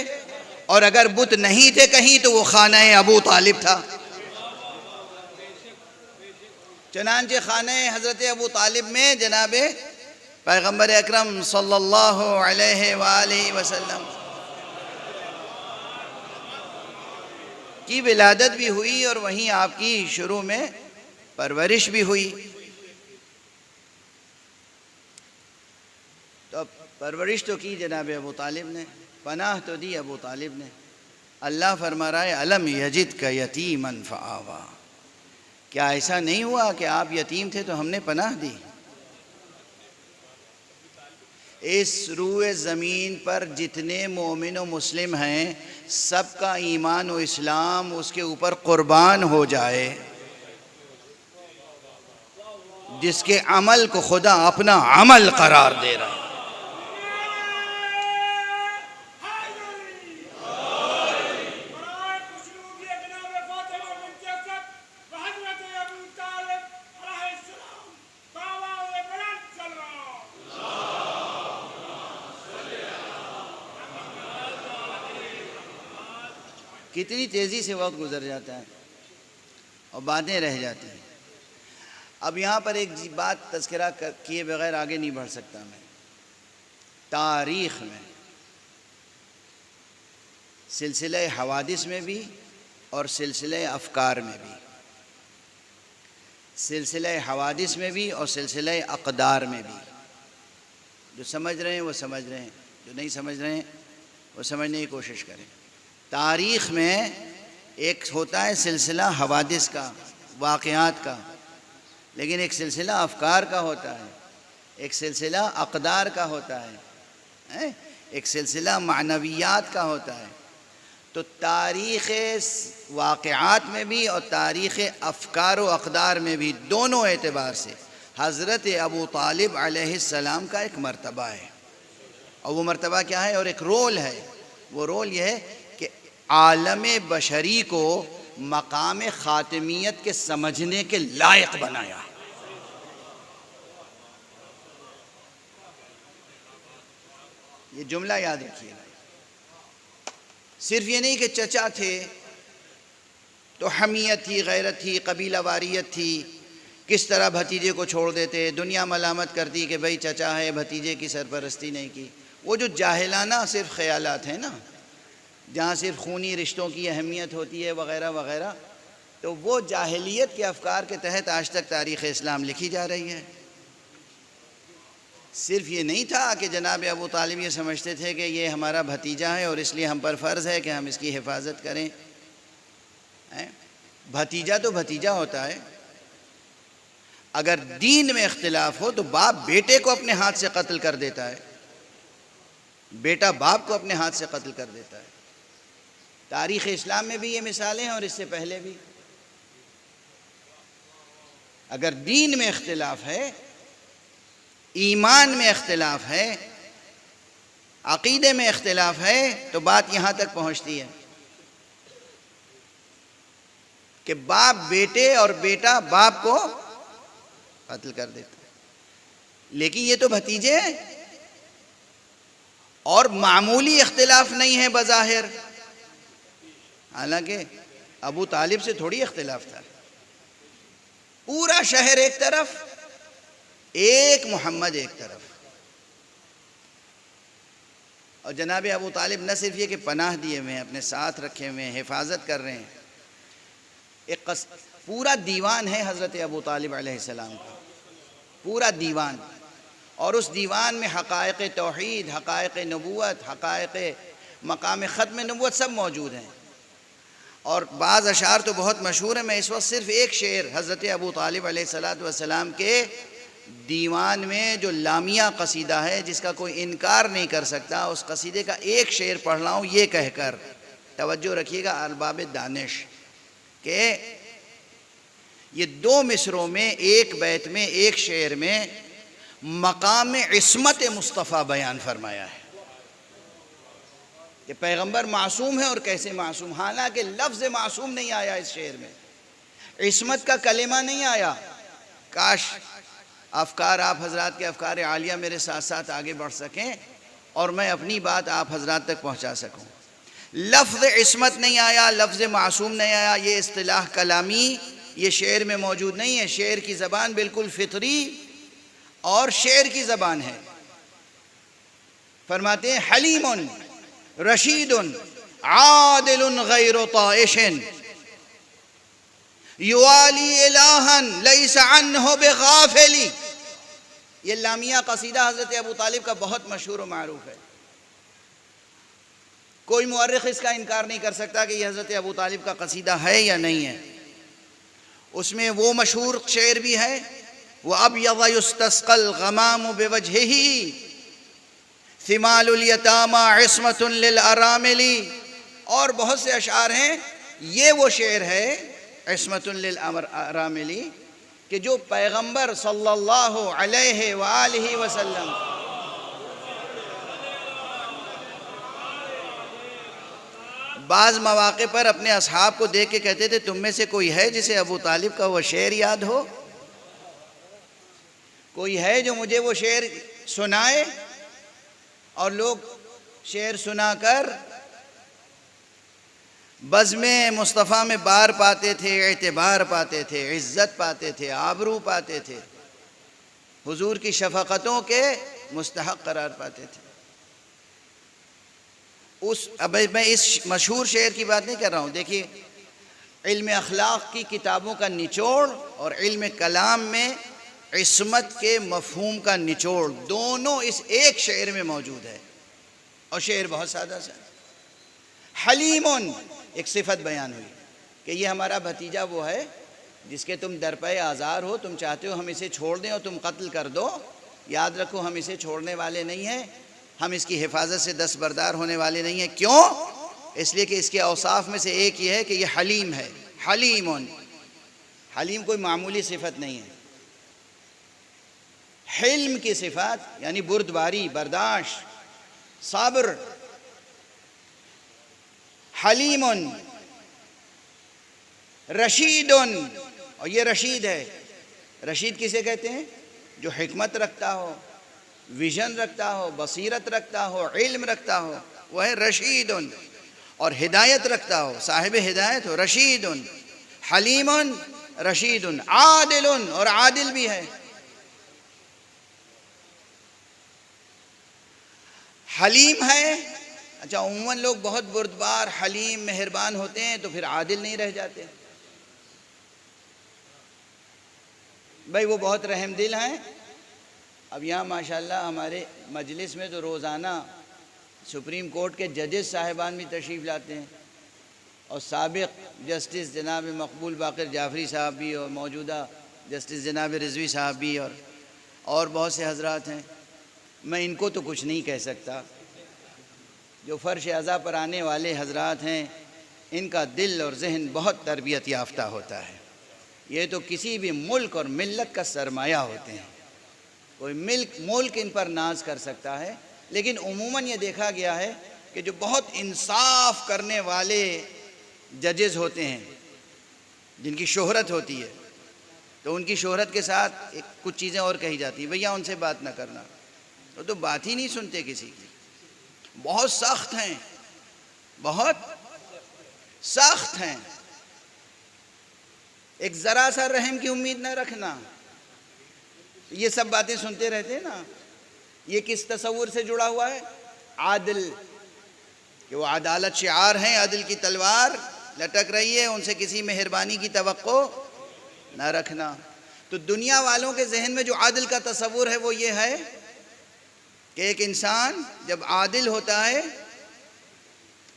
اور اگر بت نہیں تھے کہیں تو وہ خانہ ابو طالب تھا. چنانچہ خانہ حضرت ابو طالب میں جناب پیغمبر اکرم صلی اللہ علیہ وآلہ وسلم کی ولادت بھی ہوئی، اور وہیں آپ کی شروع میں پرورش بھی ہوئی. تو پرورش تو کی جناب ابو طالب نے، پناہ تو دی ابو طالب نے. اللہ فرما رہا ہے الم یجدک یتیما فآویٰ. کیا ایسا نہیں ہوا کہ آپ یتیم تھے تو ہم نے پناہ دی؟ اس روئے زمین پر جتنے مومن و مسلم ہیں سب کا ایمان و اسلام اس کے اوپر قربان ہو جائے، جس کے عمل کو خدا اپنا عمل قرار دے رہا ہے. کتنی تیزی سے وقت گزر جاتا ہے اور باتیں رہ جاتی ہیں. اب یہاں پر ایک بات تذکرہ کیے بغیر آگے نہیں بڑھ سکتا میں. تاریخ میں سلسلہ حوادث میں بھی اور سلسلہ افکار میں بھی، سلسلہ حوادث میں بھی اور سلسلہ اقدار میں بھی. جو سمجھ رہے ہیں وہ سمجھ رہے ہیں، جو نہیں سمجھ رہے ہیں وہ سمجھنے کی کوشش کریں. تاریخ میں ایک ہوتا ہے سلسلہ حوادث کا، واقعات کا، لیکن ایک سلسلہ افکار کا ہوتا ہے، ایک سلسلہ اقدار کا ہوتا ہے، ایک سلسلہ معنویات کا ہوتا ہے. تو تاریخ واقعات میں بھی اور تاریخ افکار و اقدار میں بھی دونوں اعتبار سے حضرت ابو طالب علیہ السلام کا ایک مرتبہ ہے. اور وہ مرتبہ کیا ہے؟ اور ایک رول ہے. وہ رول یہ ہے کہ عالم بشری کو مقام خاتمیت کے سمجھنے کے لائق بنایا. یہ جملہ یاد رکھیے. صرف یہ نہیں کہ چچا تھے تو حمیت تھی، غیرت تھی، قبیلہ واریت تھی، کس طرح بھتیجے کو چھوڑ دیتے، دنیا ملامت کرتی کہ بھئی چچا ہے بھتیجے کی سرپرستی نہیں کی. وہ جو جاہلانہ صرف خیالات ہیں نا، جہاں صرف خونی رشتوں کی اہمیت ہوتی ہے وغیرہ وغیرہ، تو وہ جاہلیت کے افکار کے تحت آج تک تاریخ اسلام لکھی جا رہی ہے. صرف یہ نہیں تھا کہ جناب ابو طالب یہ سمجھتے تھے کہ یہ ہمارا بھتیجا ہے اور اس لیے ہم پر فرض ہے کہ ہم اس کی حفاظت کریں. بھتیجا تو بھتیجا ہوتا ہے. اگر دین میں اختلاف ہو تو باپ بیٹے کو اپنے ہاتھ سے قتل کر دیتا ہے، بیٹا باپ کو اپنے ہاتھ سے قتل کر دیتا ہے. تاریخ اسلام میں بھی یہ مثالیں ہیں اور اس سے پہلے بھی. اگر دین میں اختلاف ہے، ایمان میں اختلاف ہے، عقیدے میں اختلاف ہے، تو بات یہاں تک پہنچتی ہے کہ باپ بیٹے اور بیٹا باپ کو قتل کر دیتا ہے. لیکن یہ تو بھتیجے ہیں اور معمولی اختلاف نہیں ہے بظاہر. حالانکہ ابو طالب سے تھوڑی اختلاف تھا. پورا شہر ایک طرف، ایک محمد ایک طرف. اور جناب ابو طالب نہ صرف یہ کہ پناہ دیے ہوئے ہیں، اپنے ساتھ رکھے ہوئے ہیں، حفاظت کر رہے ہیں. ایک پورا دیوان ہے حضرت ابو طالب علیہ السلام کا، پورا دیوان. اور اس دیوان میں حقائق توحید، حقائق نبوت، حقائق مقام ختم نبوت سب موجود ہیں. اور بعض اشعار تو بہت مشہور ہیں. میں اس وقت صرف ایک شعر حضرت ابو طالب علیہ السلام کے دیوان میں جو لامیہ قصیدہ ہے، جس کا کوئی انکار نہیں کر سکتا، اس قصیدے کا ایک شعر پڑھ رہا ہوں یہ کہہ کر. توجہ رکھیے گا ارباب دانش، کہ یہ دو مصروں میں، ایک بیت میں، ایک شعر میں مقام عصمت مصطفیٰ بیان فرمایا ہے. کہ پیغمبر معصوم ہے اور کیسے معصوم، حالانکہ لفظ معصوم نہیں آیا اس شعر میں، عصمت کا کلمہ نہیں آیا۔ کاش افکار آپ حضرات کے افکار عالیہ میرے ساتھ ساتھ آگے بڑھ سکیں اور میں اپنی بات آپ حضرات تک پہنچا سکوں۔ لفظ عصمت نہیں آیا، لفظ معصوم نہیں آیا، یہ اصطلاح کلامی یہ شعر میں موجود نہیں ہے۔ شعر کی زبان بالکل فطری اور شعر کی زبان ہے۔ فرماتے ہیں حلیم رشید عادل غیر طائش یوالی الہا لیس عنہ بغافلی۔ یہ لامیہ قصیدہ حضرت ابو طالب کا بہت مشہور و معروف ہے۔ کوئی مورخ اس کا انکار نہیں کر سکتا کہ یہ حضرت ابو طالب کا قصیدہ ہے یا نہیں ہے۔ اس میں وہ مشہور شعر بھی ہے وَأَبْيَضَ يُسْتَسْقَى الْغَمَامُ بِوَجْهِهِ ثِمَالُ الْيَتَامَى عِصْمَةٌ لِلْأَرَامِلِ، اور بہت سے اشعار ہیں۔ یہ وہ شعر ہے عصمۃ للارامل کہ جو پیغمبر صلی اللہ علیہ وآلہ وسلم بعض مواقع پر اپنے اصحاب کو دیکھ کے کہتے تھے تم میں سے کوئی ہے جسے ابو طالب کا وہ شعر یاد ہو؟ کوئی ہے جو مجھے وہ شعر سنائے؟ اور لوگ شعر سنا کر بزم مصطفیٰ میں بار پاتے تھے، اعتبار پاتے تھے، عزت پاتے تھے، آبرو پاتے تھے، حضور کی شفقتوں کے مستحق قرار پاتے تھے۔ اب میں اس مشہور شعر کی بات نہیں کر رہا ہوں۔ دیکھیے علم اخلاق کی کتابوں کا نچوڑ اور علم کلام میں عصمت کے مفہوم کا نچوڑ دونوں اس ایک شعر میں موجود ہے، اور شعر بہت سادہ سا ہے۔ حلیم ایک صفت بیان ہوئی کہ یہ ہمارا بھتیجا وہ ہے جس کے تم درپے آزار ہو، تم چاہتے ہو ہم اسے چھوڑ دیں اور تم قتل کر دو۔ یاد رکھو ہم اسے چھوڑنے والے نہیں ہیں، ہم اس کی حفاظت سے دستبردار ہونے والے نہیں ہیں۔ کیوں؟ اس لیے کہ اس کے اوصاف میں سے ایک یہ ہے کہ یہ حلیم ہے۔ حلیم، حلیم کوئی معمولی صفت نہیں ہے۔ حلم کی صفات یعنی بردباری، برداشت، صبر۔ حلیم رشید، اور یہ رشید ہے۔ رشید کسے کہتے ہیں؟ جو حکمت رکھتا ہو، ویژن رکھتا ہو، بصیرت رکھتا ہو، علم رکھتا ہو، وہ ہے رشید۔ اور ہدایت رکھتا ہو، صاحب ہدایت ہو، رشید۔ حلیم رشید، عادل، اور عادل بھی ہے۔ حلیم ہے، اچھا عموماً لوگ بہت بردبار، حلیم، مہربان ہوتے ہیں تو پھر عادل نہیں رہ جاتے۔ بھائی وہ بہت رحم دل ہیں۔ اب یہاں ماشاءاللہ ہمارے مجلس میں تو روزانہ سپریم کورٹ کے ججز صاحبان بھی تشریف لاتے ہیں، اور سابق جسٹس جناب مقبول باقر جعفری صاحب بھی، اور موجودہ جسٹس جناب رضوی صاحب بھی، اور بہت سے حضرات ہیں۔ میں ان کو تو کچھ نہیں کہہ سکتا۔ جو فرش عزا پر آنے والے حضرات ہیں ان کا دل اور ذہن بہت تربیت یافتہ ہوتا ہے۔ یہ تو کسی بھی ملک اور ملت کا سرمایہ ہوتے ہیں۔ کوئی ملک ان پر ناز کر سکتا ہے، لیکن عموماً یہ دیکھا گیا ہے کہ جو بہت انصاف کرنے والے ججز ہوتے ہیں، جن کی شہرت ہوتی ہے، تو ان کی شہرت کے ساتھ کچھ چیزیں اور کہی جاتی ہیں، بھیا ان سے بات نہ کرنا، وہ تو بات ہی نہیں سنتے کسی کی، بہت سخت ہیں، بہت سخت ہیں۔ ایک ذرا سا رحم کی امید نہ رکھنا۔ یہ سب باتیں سنتے رہتے ہیں نا، یہ کس تصور سے جڑا ہوا ہے؟ عادل، کہ وہ عدالت شعار ہیں، عدل کی تلوار لٹک رہی ہے، ان سے کسی مہربانی کی توقع نہ رکھنا۔ تو دنیا والوں کے ذہن میں جو عادل کا تصور ہے وہ یہ ہے کہ ایک انسان جب عادل ہوتا ہے،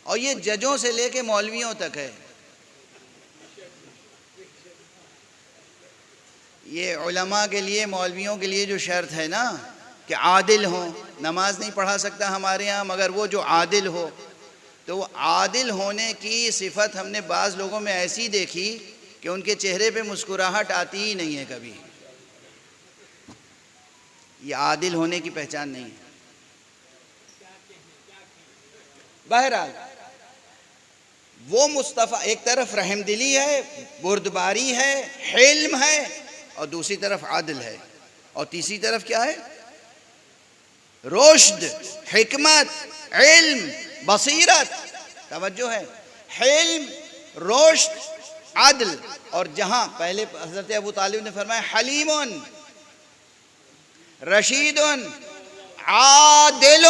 اور یہ ججوں سے لے کے مولویوں تک ہے، یہ علماء کے لیے، مولویوں کے لیے جو شرط ہے نا کہ عادل ہوں، نماز نہیں پڑھا سکتا ہمارے ہاں مگر وہ جو عادل ہو، تو وہ عادل ہونے کی صفت ہم نے بعض لوگوں میں ایسی دیکھی کہ ان کے چہرے پہ مسکراہٹ آتی ہی نہیں ہے کبھی۔ یہ عادل ہونے کی پہچان نہیں ہے۔ بہرحال وہ مصطفیٰ ایک طرف رحم دلی ہے، بردباری ہے، حلم ہے، اور دوسری طرف عدل ہے، اور تیسری طرف کیا ہے؟ رشد، حکمت، علم، بصیرت. توجہ ہے، حلم، رشد، عدل. اور جہاں پہلے حضرت ابو طالب نے فرمایا حلیم رشید عادل،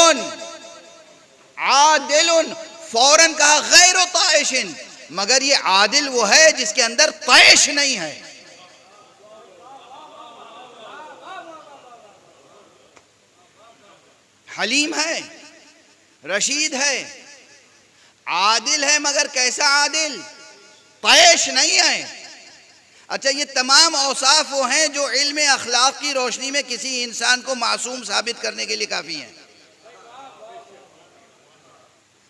عادل فوراً کہا غیر طائش، مگر یہ عادل وہ ہے جس کے اندر طائش نہیں ہے. حلیم ہے، رشید ہے، عادل ہے، مگر کیسا عادل؟ طائش نہیں ہے. اچھا، یہ تمام اوصاف وہ ہیں جو علم اخلاق کی روشنی میں کسی انسان کو معصوم ثابت کرنے کے لیے کافی ہیں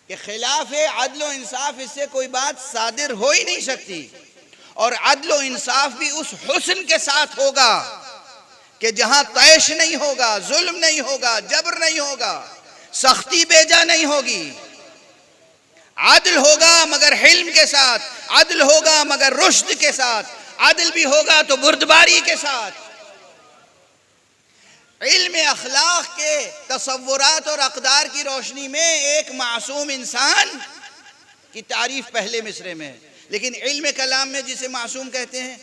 کہ خلاف عدل و انصاف اس سے کوئی بات صادر ہو ہی نہیں سکتی. اور عدل و انصاف بھی اس حسن کے ساتھ ہوگا کہ جہاں طیش نہیں ہوگا، ظلم نہیں ہوگا، جبر نہیں ہوگا، سختی بیجا نہیں ہوگی. عدل ہوگا مگر حلم کے ساتھ، عدل ہوگا مگر رشد کے ساتھ، عدل بھی ہوگا تو بردباری کے ساتھ. علم اخلاق کے تصورات اور اقدار کی روشنی میں ایک معصوم انسان کی تعریف پہلے مصرے میں ہے. لیکن علم کلام میں جسے معصوم کہتے ہیں،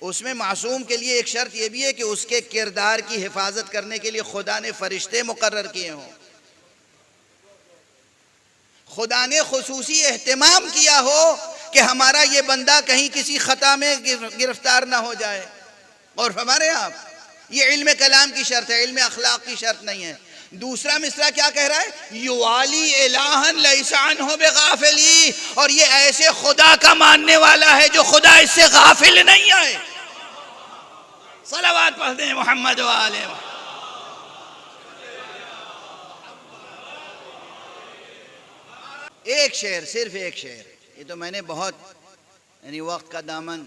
اس میں معصوم کے لیے ایک شرط یہ بھی ہے کہ اس کے کردار کی حفاظت کرنے کے لیے خدا نے فرشتے مقرر کیے ہوں، خدا نے خصوصی اہتمام کیا ہو کہ ہمارا یہ بندہ کہیں کسی خطا میں گرفتار نہ ہو جائے. اور ہمارے آپ یہ علم کلام کی شرط ہے، علم اخلاق کی شرط نہیں ہے. دوسرا مصرع کیا کہہ رہا ہے؟ یوالی الہا لیس عنہ بغافلی، اور یہ ایسے خدا کا ماننے والا ہے جو خدا اس سے غافل نہیں ہے. صلوات پڑھتے ہیں محمد و آلہ. ایک شعر، صرف ایک شعر، یہ تو میں نے بہت یعنی وقت کا دامن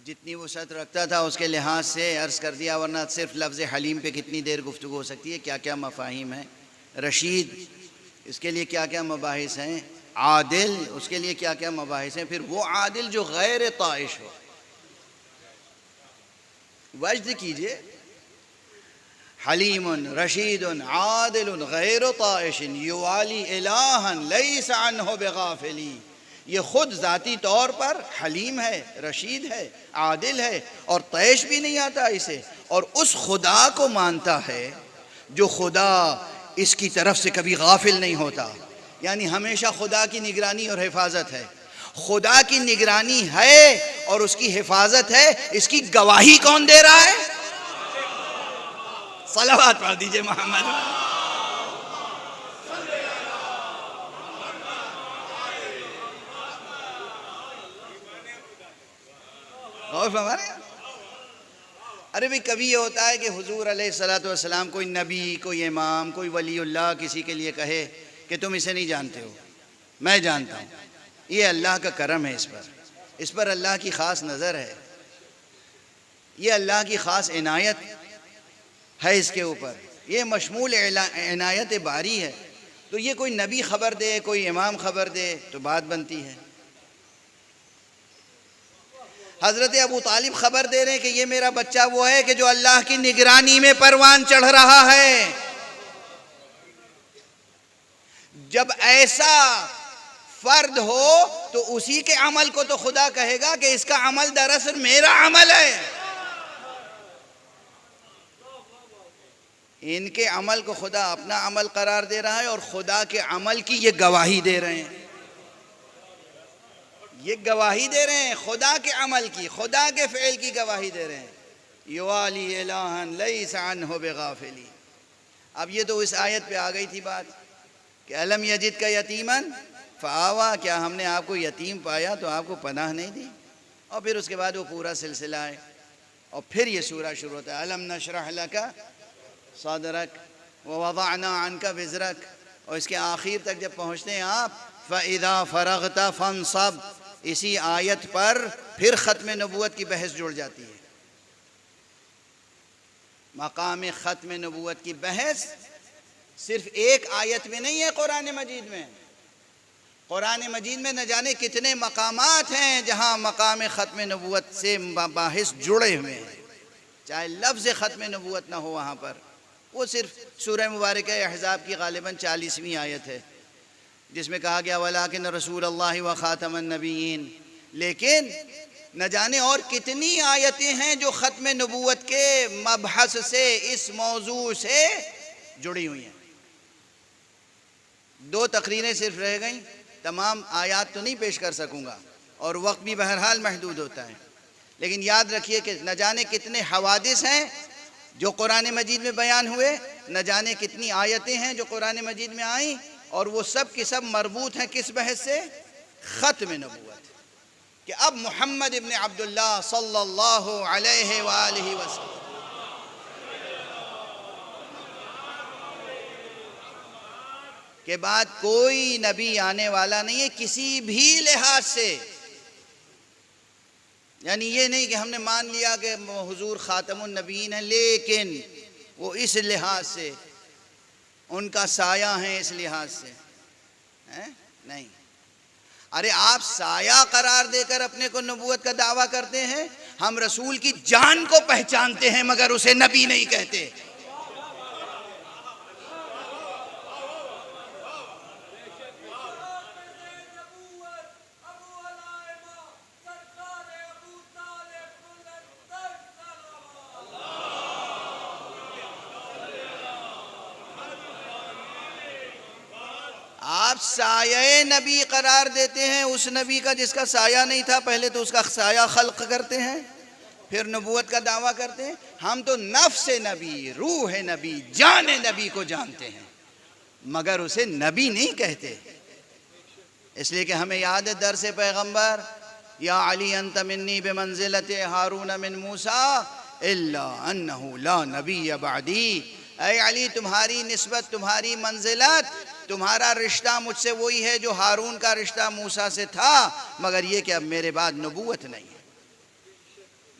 جتنی وسعت رکھتا تھا اس کے لحاظ سے عرض کر دیا، ورنہ صرف لفظ حلیم پہ کتنی دیر گفتگو ہو سکتی ہے. کیا کیا مفاہیم ہیں. رشید، اس کے لیے کیا کیا مباحث ہیں. عادل، اس کے لیے کیا کیا مباحث ہیں. پھر وہ عادل جو غیر طائش ہو. وجد کیجئے، حلیم رشید عادل غیر طائش یوالی الہا لیس عنہ بغافلی. یہ خود ذاتی طور پر حلیم ہے، رشید ہے، عادل ہے، اور طیش بھی نہیں آتا اسے. اور اس خدا کو مانتا ہے جو خدا اس کی طرف سے کبھی غافل نہیں ہوتا، یعنی ہمیشہ خدا کی نگرانی اور حفاظت ہے. خدا کی نگرانی ہے اور اس کی حفاظت ہے، اس کی گواہی کون دے رہا ہے؟ صلوات پڑھ دیجئے محمد. اور ہمارے ارے بھئی کبھی یہ ہوتا ہے کہ حضور علیہ الصلوۃ والسلام کوئی نبی، کوئی امام، کوئی ولی اللہ کسی کے لیے کہے کہ تم اسے نہیں جانتے ہو، میں جانتا ہوں. یہ اللہ کا کرم ہے، اس پر اللہ کی خاص نظر ہے، یہ اللہ کی خاص عنایت ہے اس کے اوپر، یہ مشمول عنایت باری ہے. تو یہ کوئی نبی خبر دے، کوئی امام خبر دے تو بات بنتی ہے. حضرت ابو طالب خبر دے رہے ہیں کہ یہ میرا بچہ وہ ہے کہ جو اللہ کی نگرانی میں پروان چڑھ رہا ہے. جب ایسا فرد ہو تو اسی کے عمل کو تو خدا کہے گا کہ اس کا عمل دراصل میرا عمل ہے. ان کے عمل کو خدا اپنا عمل قرار دے رہا ہے اور خدا کے عمل کی یہ گواہی دے رہے ہیں. یہ گواہی دے رہے ہیں خدا کے عمل کی، خدا کے فعل کی گواہی دے رہے ہیں. یوالی الہا لیس عنہ بغافلی. اب یہ تو اس آیت پہ آ گئی تھی بات کہ الم یجد کا یتیمن فآوا، کیا ہم نے آپ کو یتیم پایا تو آپ کو پناہ نہیں دی. اور پھر اس کے بعد وہ پورا سلسلہ ہے اور پھر یہ سورہ شروع ہوتا ہے الم نشرح لک صدرک ووضعنا عنک وزرک. اور اس کے آخر تک جب پہنچتے ہیں آپ فَإِذَا فَرَغْتَ فَانصَبْ، اسی آیت پر پھر ختم نبوت کی بحث جڑ جاتی ہے. مقام ختم نبوت کی بحث صرف ایک آیت میں نہیں ہے قرآن مجید میں. قرآن مجید میں نہ جانے کتنے مقامات ہیں جہاں مقام ختم نبوت سے مباحث جڑے ہوئے ہیں، چاہے لفظ ختم نبوت نہ ہو وہاں پر. وہ صرف سورہ مبارکہ احزاب کی غالباً 40ویں آیت ہے جس میں کہا گیا وَلَٰكِنَّ رَسُولَ اللَّهِ وَخَاتَمَ النَّبِيِّينَ. لیکن نہ جانے اور کتنی آیتیں ہیں جو ختم نبوت کے مبحث سے، اس موضوع سے جڑی ہوئی ہیں. 2 تقریریں صرف رہ گئیں، تمام آیات تو نہیں پیش کر سکوں گا اور وقت بھی بہرحال محدود ہوتا ہے، لیکن یاد رکھیے کہ نہ جانے کتنے حوادث ہیں جو قرآن مجید میں بیان ہوئے، نہ جانے کتنی آیتیں ہیں جو قرآن مجید میں آئیں، اور وہ سب کی سب مربوط ہیں کس بحث سے؟ ختم نبوت. کہ اب محمد ابن عبداللہ صلی اللہ علیہ وآلہ وسلم کے بعد کوئی نبی آنے والا نہیں ہے کسی بھی لحاظ سے. یعنی یہ نہیں کہ ہم نے مان لیا کہ حضور خاتم النبیین ہیں لیکن وہ اس لحاظ سے، ان کا سایہ ہیں اس لحاظ سے، نہیں. ارے آپ سایہ قرار دے کر اپنے کو نبوت کا دعویٰ کرتے ہیں، ہم رسول کی جان کو پہچانتے ہیں مگر اسے نبی نہیں کہتے. آپ سایہ نبی قرار دیتے ہیں اس نبی کا جس کا سایہ نہیں تھا. پہلے تو اس کا سایہ خلق کرتے ہیں، پھر نبوت کا دعویٰ کرتے ہیں. ہم تو نفس نبی، روح نبی، جان نبی کو جانتے ہیں مگر اسے نبی نہیں کہتے. اس لیے کہ ہمیں یاد ہے درس پیغمبر، یا علی انت منی بمنزلت ہارون من موسیٰ الا انہ لا نبی بعدی. اے علی تمہاری نسبت، تمہاری منزلت، تمہارا رشتہ مجھ سے وہی ہے جو ہارون کا رشتہ موسیٰ سے تھا، مگر یہ کہ اب میرے بعد نبوت نہیں ہے.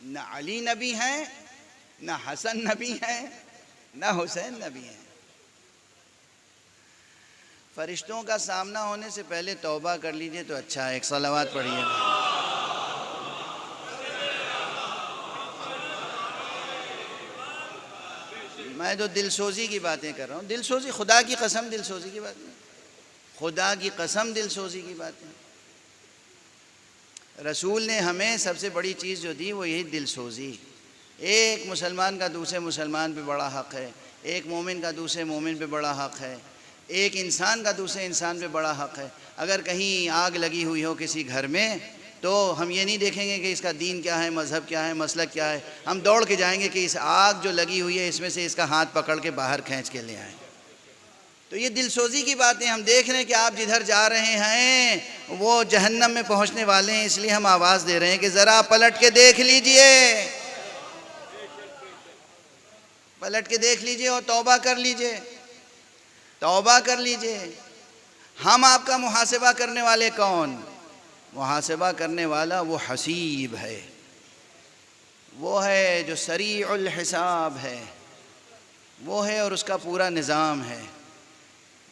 نہ علی نبی ہیں، نہ حسن نبی ہیں، نہ حسین نبی ہیں. فرشتوں کا سامنا ہونے سے پہلے توبہ کر لیجئے تو اچھا ہے. ایک صلوات پڑھیے. میں تو دل سوزی کی باتیں کر رہا ہوں. دل سوزی، خدا کی قسم دل سوزی کی بات نہیں، خدا کی قسم دل سوزی کی بات نہیں. رسول نے ہمیں سب سے بڑی چیز جو دی وہ یہی دل سوزی. ایک مسلمان کا دوسرے مسلمان پہ بڑا حق ہے، ایک مومن کا دوسرے مومن پہ بڑا حق ہے، ایک انسان کا دوسرے انسان پہ بڑا حق ہے. اگر کہیں آگ لگی ہوئی ہو کسی گھر میں تو ہم یہ نہیں دیکھیں گے کہ اس کا دین کیا ہے، مذہب کیا ہے، مسلک کیا ہے. ہم دوڑ کے جائیں گے کہ اس آگ جو لگی ہوئی ہے اس میں سے اس کا ہاتھ پکڑ کے باہر کھینچ کے لے آئیں. تو یہ دل سوزی کی باتیں. ہم دیکھ رہے ہیں کہ آپ جدھر جا رہے ہیں وہ جہنم میں پہنچنے والے ہیں، اس لیے ہم آواز دے رہے ہیں کہ ذرا پلٹ کے دیکھ لیجئے، پلٹ کے دیکھ لیجئے اور توبہ کر لیجئے، توبہ کر لیجئے. ہم آپ کا محاسبہ کرنے والے کون؟ محاسبہ کرنے والا وہ حسیب ہے، وہ ہے جو سریع الحساب ہے، وہ ہے اور اس کا پورا نظام ہے،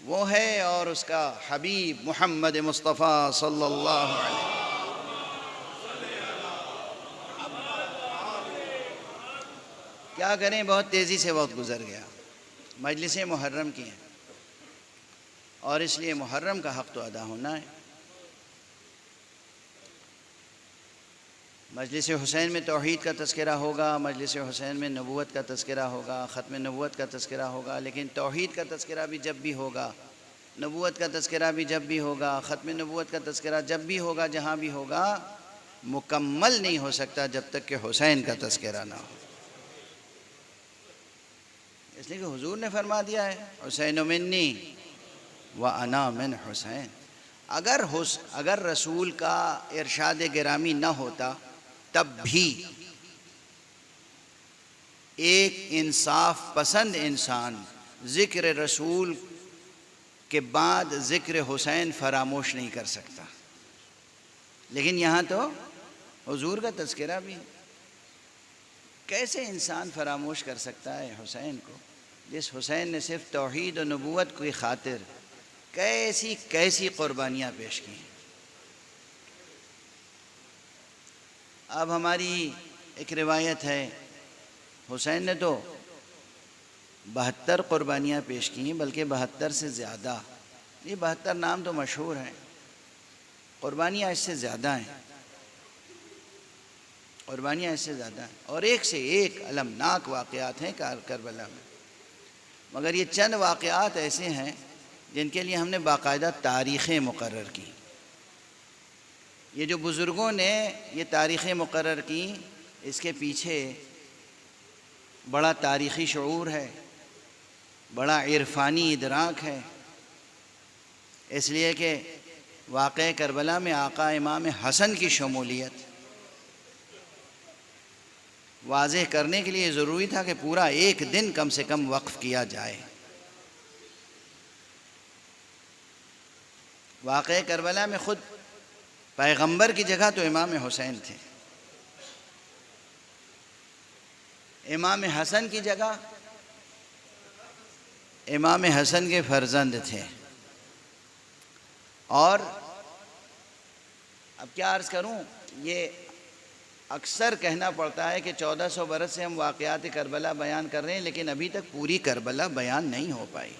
وہ ہے اور اس کا حبیب محمد مصطفیٰ صلی اللہ علیہ وسلم. کیا کریں، بہت تیزی سے وقت گزر گیا. مجلس محرم کی ہیں اور اس لیے محرم کا حق تو ادا ہونا ہے. مجلس حسین میں توحید کا تذکرہ ہوگا، مجلس حسین میں نبوت کا تذکرہ ہوگا، ختم نبوت کا تذکرہ ہوگا. لیکن توحید کا تذکرہ بھی جب بھی ہوگا، نبوت کا تذکرہ بھی جب بھی ہوگا، ختم نبوت کا تذکرہ جب بھی ہوگا، جہاں بھی ہوگا، مکمل نہیں ہو سکتا جب تک کہ حسین کا تذکرہ نہ ہو. اس لیے کہ حضور نے فرما دیا ہے حسین منی وانا من حسین. اگر رسول کا ارشاد گرامی نہ ہوتا تب بھی ایک انصاف پسند انسان ذکر رسول کے بعد ذکر حسین فراموش نہیں کر سکتا. لیکن یہاں تو حضور کا تذکرہ بھی، کیسے انسان فراموش کر سکتا ہے حسین کو؟ جس حسین نے صرف توحید و نبوت کی خاطر کیسی کیسی قربانیاں پیش کی ہیں۔ اب ہماری ایک روایت ہے، حسین نے تو 72 قربانیاں پیش کی ہیں، بلکہ 72 سے زیادہ۔ یہ 72 نام تو مشہور ہیں، قربانیاں اس سے زیادہ ہیں، قربانیاں اس سے زیادہ ہیں، اور ایک سے ایک المناک واقعات ہیں کربلا میں۔ مگر یہ چند واقعات ایسے ہیں جن کے لیے ہم نے باقاعدہ تاریخیں مقرر کی۔ یہ جو بزرگوں نے یہ تاریخیں مقرر کی، اس کے پیچھے بڑا تاریخی شعور ہے، بڑا عرفانی ادراک ہے، اس لیے کہ واقعہ کربلا میں آقا امام حسن کی شمولیت واضح کرنے کے لیے ضروری تھا کہ پورا ایک دن کم سے کم وقف کیا جائے۔ واقعہ کربلا میں خود پیغمبر کی جگہ تو امام حسین تھے، امام حسن کی جگہ امام حسن کے فرزند تھے۔ اور اب کیا عرض کروں، یہ اکثر کہنا پڑتا ہے کہ 1400 برس سے ہم واقعات کربلا بیان کر رہے ہیں، لیکن ابھی تک پوری کربلا بیان نہیں ہو پائی،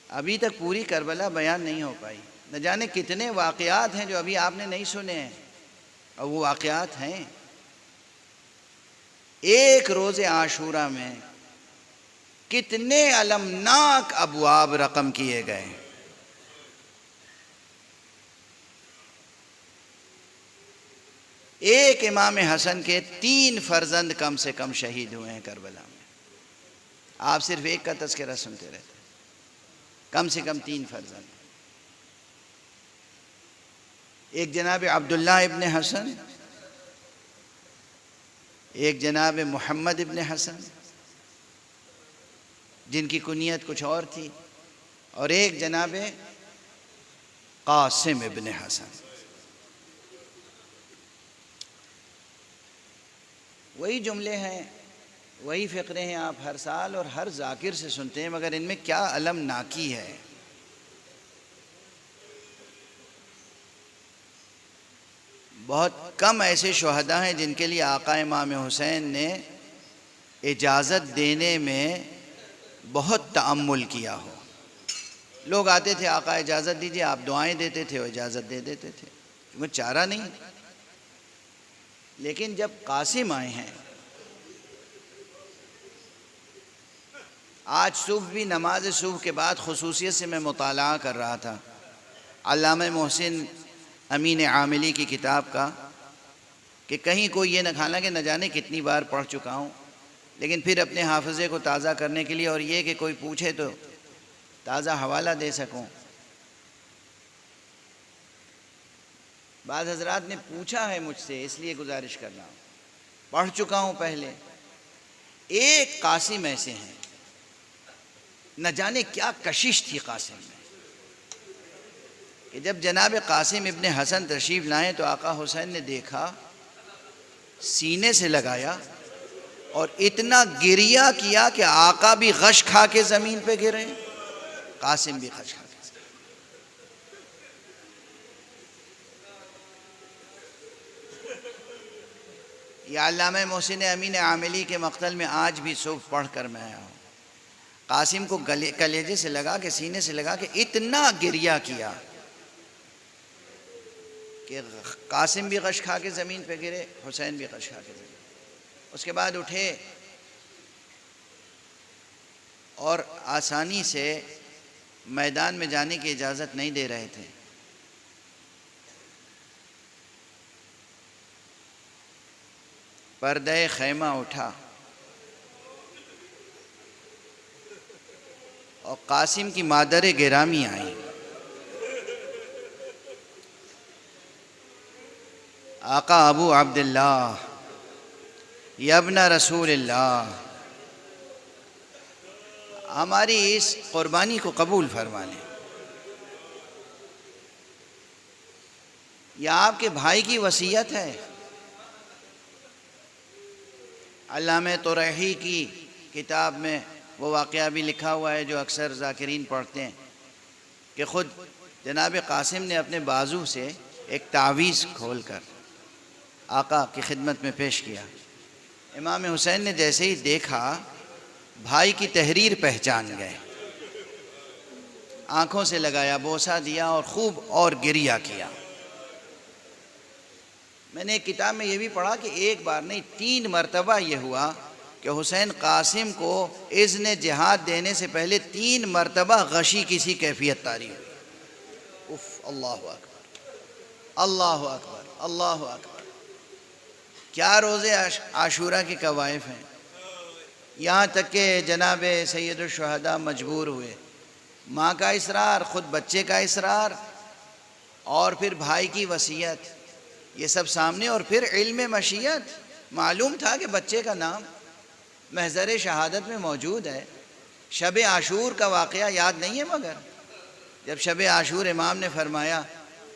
ابھی تک پوری کربلا بیان نہیں ہو پائی۔ نہ جانے کتنے واقعات ہیں جو ابھی آپ نے نہیں سنے ہیں، اور وہ واقعات ہیں۔ ایک روز عاشورہ میں کتنے المناک ابواب رقم کیے گئے۔ ایک امام حسن کے 3 فرزند کم سے کم شہید ہوئے ہیں کربلا میں۔ آپ صرف ایک کا تذکرہ سنتے رہتے ہیں، کم سے کم 3 فرزند۔ ایک جناب عبداللہ ابن حسن، ایک جناب محمد ابن حسن جن کی کنیت کچھ اور تھی، اور ایک جناب قاسم ابن حسن۔ وہی جملے ہیں، وہی فقرے ہیں، آپ ہر سال اور ہر ذاکر سے سنتے ہیں، مگر ان میں کیا المناکی ہے۔ بہت کم ایسے شہداء ہیں جن کے لیے آقا امام حسین نے اجازت دینے میں بہت تأمل کیا ہو۔ لوگ آتے تھے، آقا اجازت دیجئے، آپ دعائیں دیتے تھے، وہ اجازت دے دیتے تھے، کیونکہ چارہ نہیں۔ لیکن جب قاسم آئے ہیں، آج صبح بھی نماز صبح کے بعد خصوصیت سے میں مطالعہ کر رہا تھا علامہ محسن امین عاملی کی کتاب کا، کہ کہیں کوئی یہ نہ کھانا کہ نہ جانے کتنی بار پڑھ چکا ہوں، لیکن پھر اپنے حافظے کو تازہ کرنے کے لیے، اور یہ کہ کوئی پوچھے تو تازہ حوالہ دے سکوں۔ بعض حضرات نے پوچھا ہے مجھ سے، اس لیے گزارش کر رہا ہوں، پڑھ چکا ہوں پہلے۔ ایک قاسم ایسے ہیں، نہ جانے کیا کشش تھی قاسم میں، کہ جب جناب قاسم ابن حسن تشریف لائیں تو آقا حسین نے دیکھا، سینے سے لگایا اور اتنا گریہ کیا کہ آقا بھی غش کھا کے زمین پہ گرے، قاسم بھی غش کھا کے۔ یہ علامہ محسن امین عاملی کے مقتل میں آج بھی صبح پڑھ کر میں آیا ہوں۔ قاسم کو کلیجے سے لگا کے، سینے سے لگا کے اتنا گریہ کیا کہ قاسم بھی غش کھا کے زمین پہ گرے، حسین بھی غش کھا کے زمین۔ اس کے بعد اٹھے اور آسانی سے میدان میں جانے کی اجازت نہیں دے رہے تھے۔ پردہ خیمہ اٹھا اور قاسم کی مادر گرامی آئی۔ آقا ابو عبداللہ، یا ابن رسول اللہ، ہماری اس قربانی کو قبول فرما لیں۔ یہ آپ کے بھائی کی وصیت ہے، علامہ طریحی کی کتاب میں وہ واقعہ بھی لکھا ہوا ہے جو اکثر ذاکرین پڑھتے ہیں کہ خود جناب قاسم نے اپنے بازو سے ایک تعویذ کھول کر آقا کی خدمت میں پیش کیا۔ امام حسین نے جیسے ہی دیکھا بھائی کی تحریر پہچان گئے، آنکھوں سے لگایا، بوسہ دیا اور خوب اور گریہ کیا۔ میں نے ایک کتاب میں یہ بھی پڑھا کہ ایک بار نہیں 3 مرتبہ یہ ہوا کہ حسین قاسم کو اذن جہاد دینے سے پہلے 3 مرتبہ غشی کسی کیفیت طاری ہوئی۔ اف، اللہ اکبر، اللہ اکبر، اللہ اکبر۔ کیا روزے عاشورہ کے کوائف ہیں، یہاں تک کہ جناب سید الشہداء مجبور ہوئے، ماں کا اصرار، خود بچے کا اصرار، اور پھر بھائی کی وصیت، یہ سب سامنے، اور پھر علم مشیت۔ معلوم تھا کہ بچے کا نام محضر شہادت میں موجود ہے۔ شب عاشور کا واقعہ یاد نہیں ہے، مگر جب شب عاشور امام نے فرمایا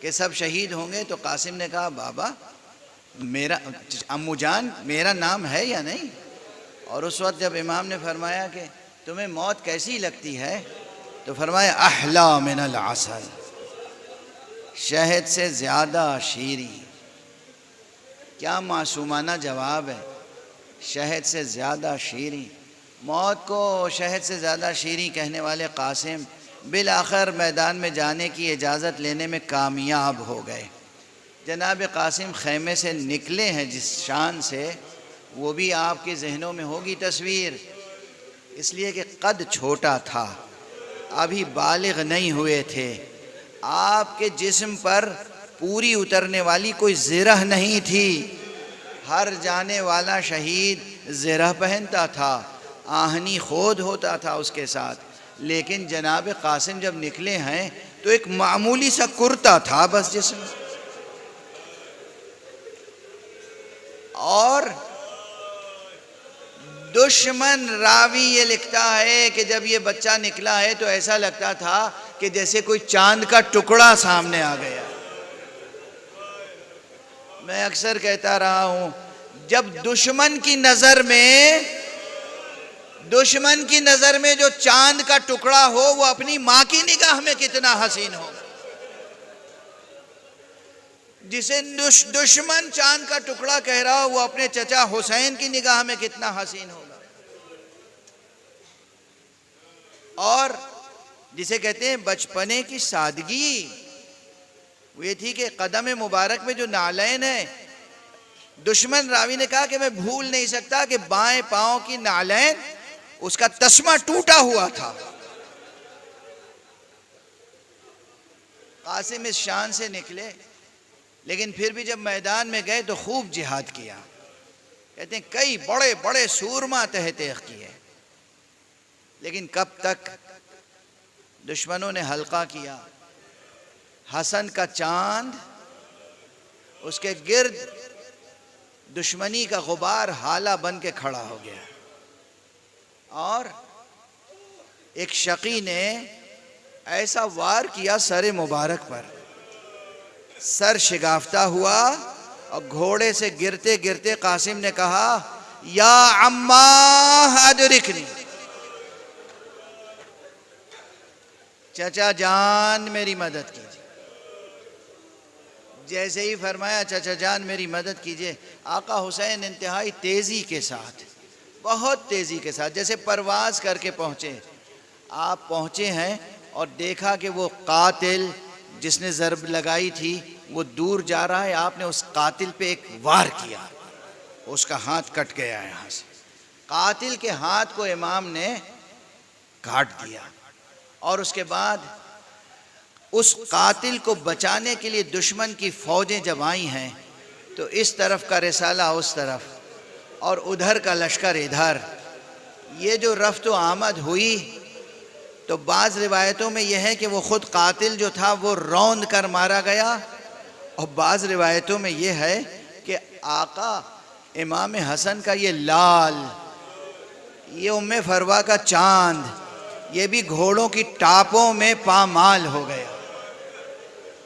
کہ سب شہید ہوں گے تو قاسم نے کہا بابا میرا امو جان میرا نام ہے یا نہیں؟ اور اس وقت جب امام نے فرمایا کہ تمہیں موت کیسی لگتی ہے تو فرمایا احلا من العسل، شہد سے زیادہ شیریں۔ کیا معصومانہ جواب ہے، شہد سے زیادہ شیریں۔ موت کو شہد سے زیادہ شیریں کہنے والے قاسم بالآخر میدان میں جانے کی اجازت لینے میں کامیاب ہو گئے۔ جناب قاسم خیمے سے نکلے ہیں جس شان سے، وہ بھی آپ کے ذہنوں میں ہوگی تصویر، اس لیے کہ قد چھوٹا تھا، ابھی بالغ نہیں ہوئے تھے، آپ کے جسم پر پوری اترنے والی کوئی زرہ نہیں تھی۔ ہر جانے والا شہید زرہ پہنتا تھا، آہنی خود ہوتا تھا اس کے ساتھ، لیکن جناب قاسم جب نکلے ہیں تو ایک معمولی سا کرتا تھا بس جسم، اور دشمن راوی یہ لکھتا ہے کہ جب یہ بچہ نکلا ہے تو ایسا لگتا تھا کہ جیسے کوئی چاند کا ٹکڑا سامنے آ گیا۔ میں اکثر کہتا رہا ہوں جب دشمن کی نظر میں جو چاند کا ٹکڑا ہو وہ اپنی ماں کی نگاہ میں کتنا حسین ہوگا، جسے دشمن چاند کا ٹکڑا کہہ رہا ہو وہ اپنے چچا حسین کی نگاہ میں کتنا حسین ہوگا۔ اور جسے کہتے ہیں بچپنے کی سادگی، وہ یہ تھی کہ قدم مبارک میں جو نعلین ہے، دشمن راوی نے کہا کہ میں بھول نہیں سکتا کہ بائیں پاؤں کی نعلین اس کا تسمہ ٹوٹا ہوا تھا۔ قاسم اس شان سے نکلے، لیکن پھر بھی جب میدان میں گئے تو خوب جہاد کیا۔ کہتے ہیں کئی بڑے بڑے سورما تحقیق کیے، لیکن کب تک دشمنوں نے حلقہ کیا۔ حسن کا چاند، اس کے گرد دشمنی کا غبار ہالہ بن کے کھڑا ہو گیا، اور ایک شقی نے ایسا وار کیا سر مبارک پر، سر شگافتہ ہوا، اور گھوڑے سے گرتے گرتے قاسم نے کہا یا عمّا ادرکنی، چچا جان میری مدد کیجیے۔ جیسے ہی فرمایا چچا جان میری مدد کیجیے، آقا حسین انتہائی تیزی کے ساتھ، بہت تیزی کے ساتھ، جیسے پرواز کر کے پہنچے۔ آپ پہنچے ہیں اور دیکھا کہ وہ قاتل جس نے ضرب لگائی تھی وہ دور جا رہا ہے، آپ نے اس قاتل پہ ایک وار کیا، اس کا ہاتھ کٹ گیا یہاں سے۔ قاتل کے ہاتھ کو امام نے کاٹ دیا، اور اس کے بعد اس قاتل کو بچانے کے لیے دشمن کی فوجیں جب آئی ہیں تو اس طرف کا رسالہ اس طرف اور ادھر کا لشکر ادھر، یہ جو رفت و آمد ہوئی تو بعض روایتوں میں یہ ہے کہ وہ خود قاتل جو تھا وہ روند کر مارا گیا، اور بعض روایتوں میں یہ ہے کہ آقا امام حسن کا یہ لال، یہ ام فروا کا چاند، یہ بھی گھوڑوں کی ٹاپوں میں پامال ہو گیا۔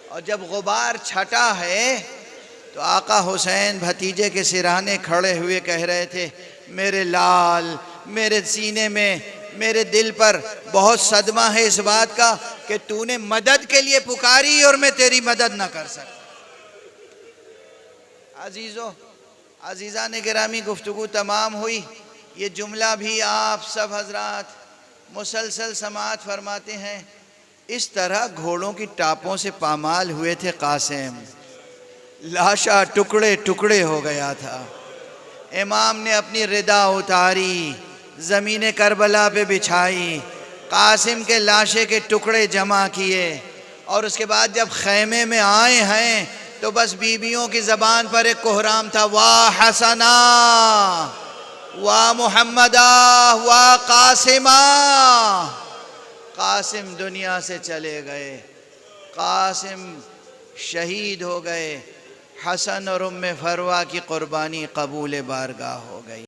اور جب غبار چھٹا ہے تو آقا حسین بھتیجے کے سرہانے کھڑے ہوئے کہہ رہے تھے میرے لال، میرے سینے میں، میرے دل پر بہت صدمہ ہے اس بات کا کہ تو نے مدد کے لیے پکاری اور میں تیری مدد نہ کر سکتا۔ عزیزو، عزیزان گرامی، گفتگو تمام ہوئی۔ یہ جملہ بھی آپ سب حضرات مسلسل سماعت فرماتے ہیں۔ اس طرح گھوڑوں کی ٹاپوں سے پامال ہوئے تھے قاسم، لاشا ٹکڑے ٹکڑے ہو گیا تھا۔ امام نے اپنی ردا اتاری، زمین کربلا پہ بچھائی، قاسم کے لاشے کے ٹکڑے جمع کیے، اور اس کے بعد جب خیمے میں آئے ہیں تو بس بیویوں کی زبان پر ایک کوہرام تھا، واہ حسنا، واہ محمدہ، واہ قاسمہ۔ قاسم دنیا سے چلے گئے، قاسم شہید ہو گئے، حسن اور ام فروہ کی قربانی قبول بارگاہ ہو گئی۔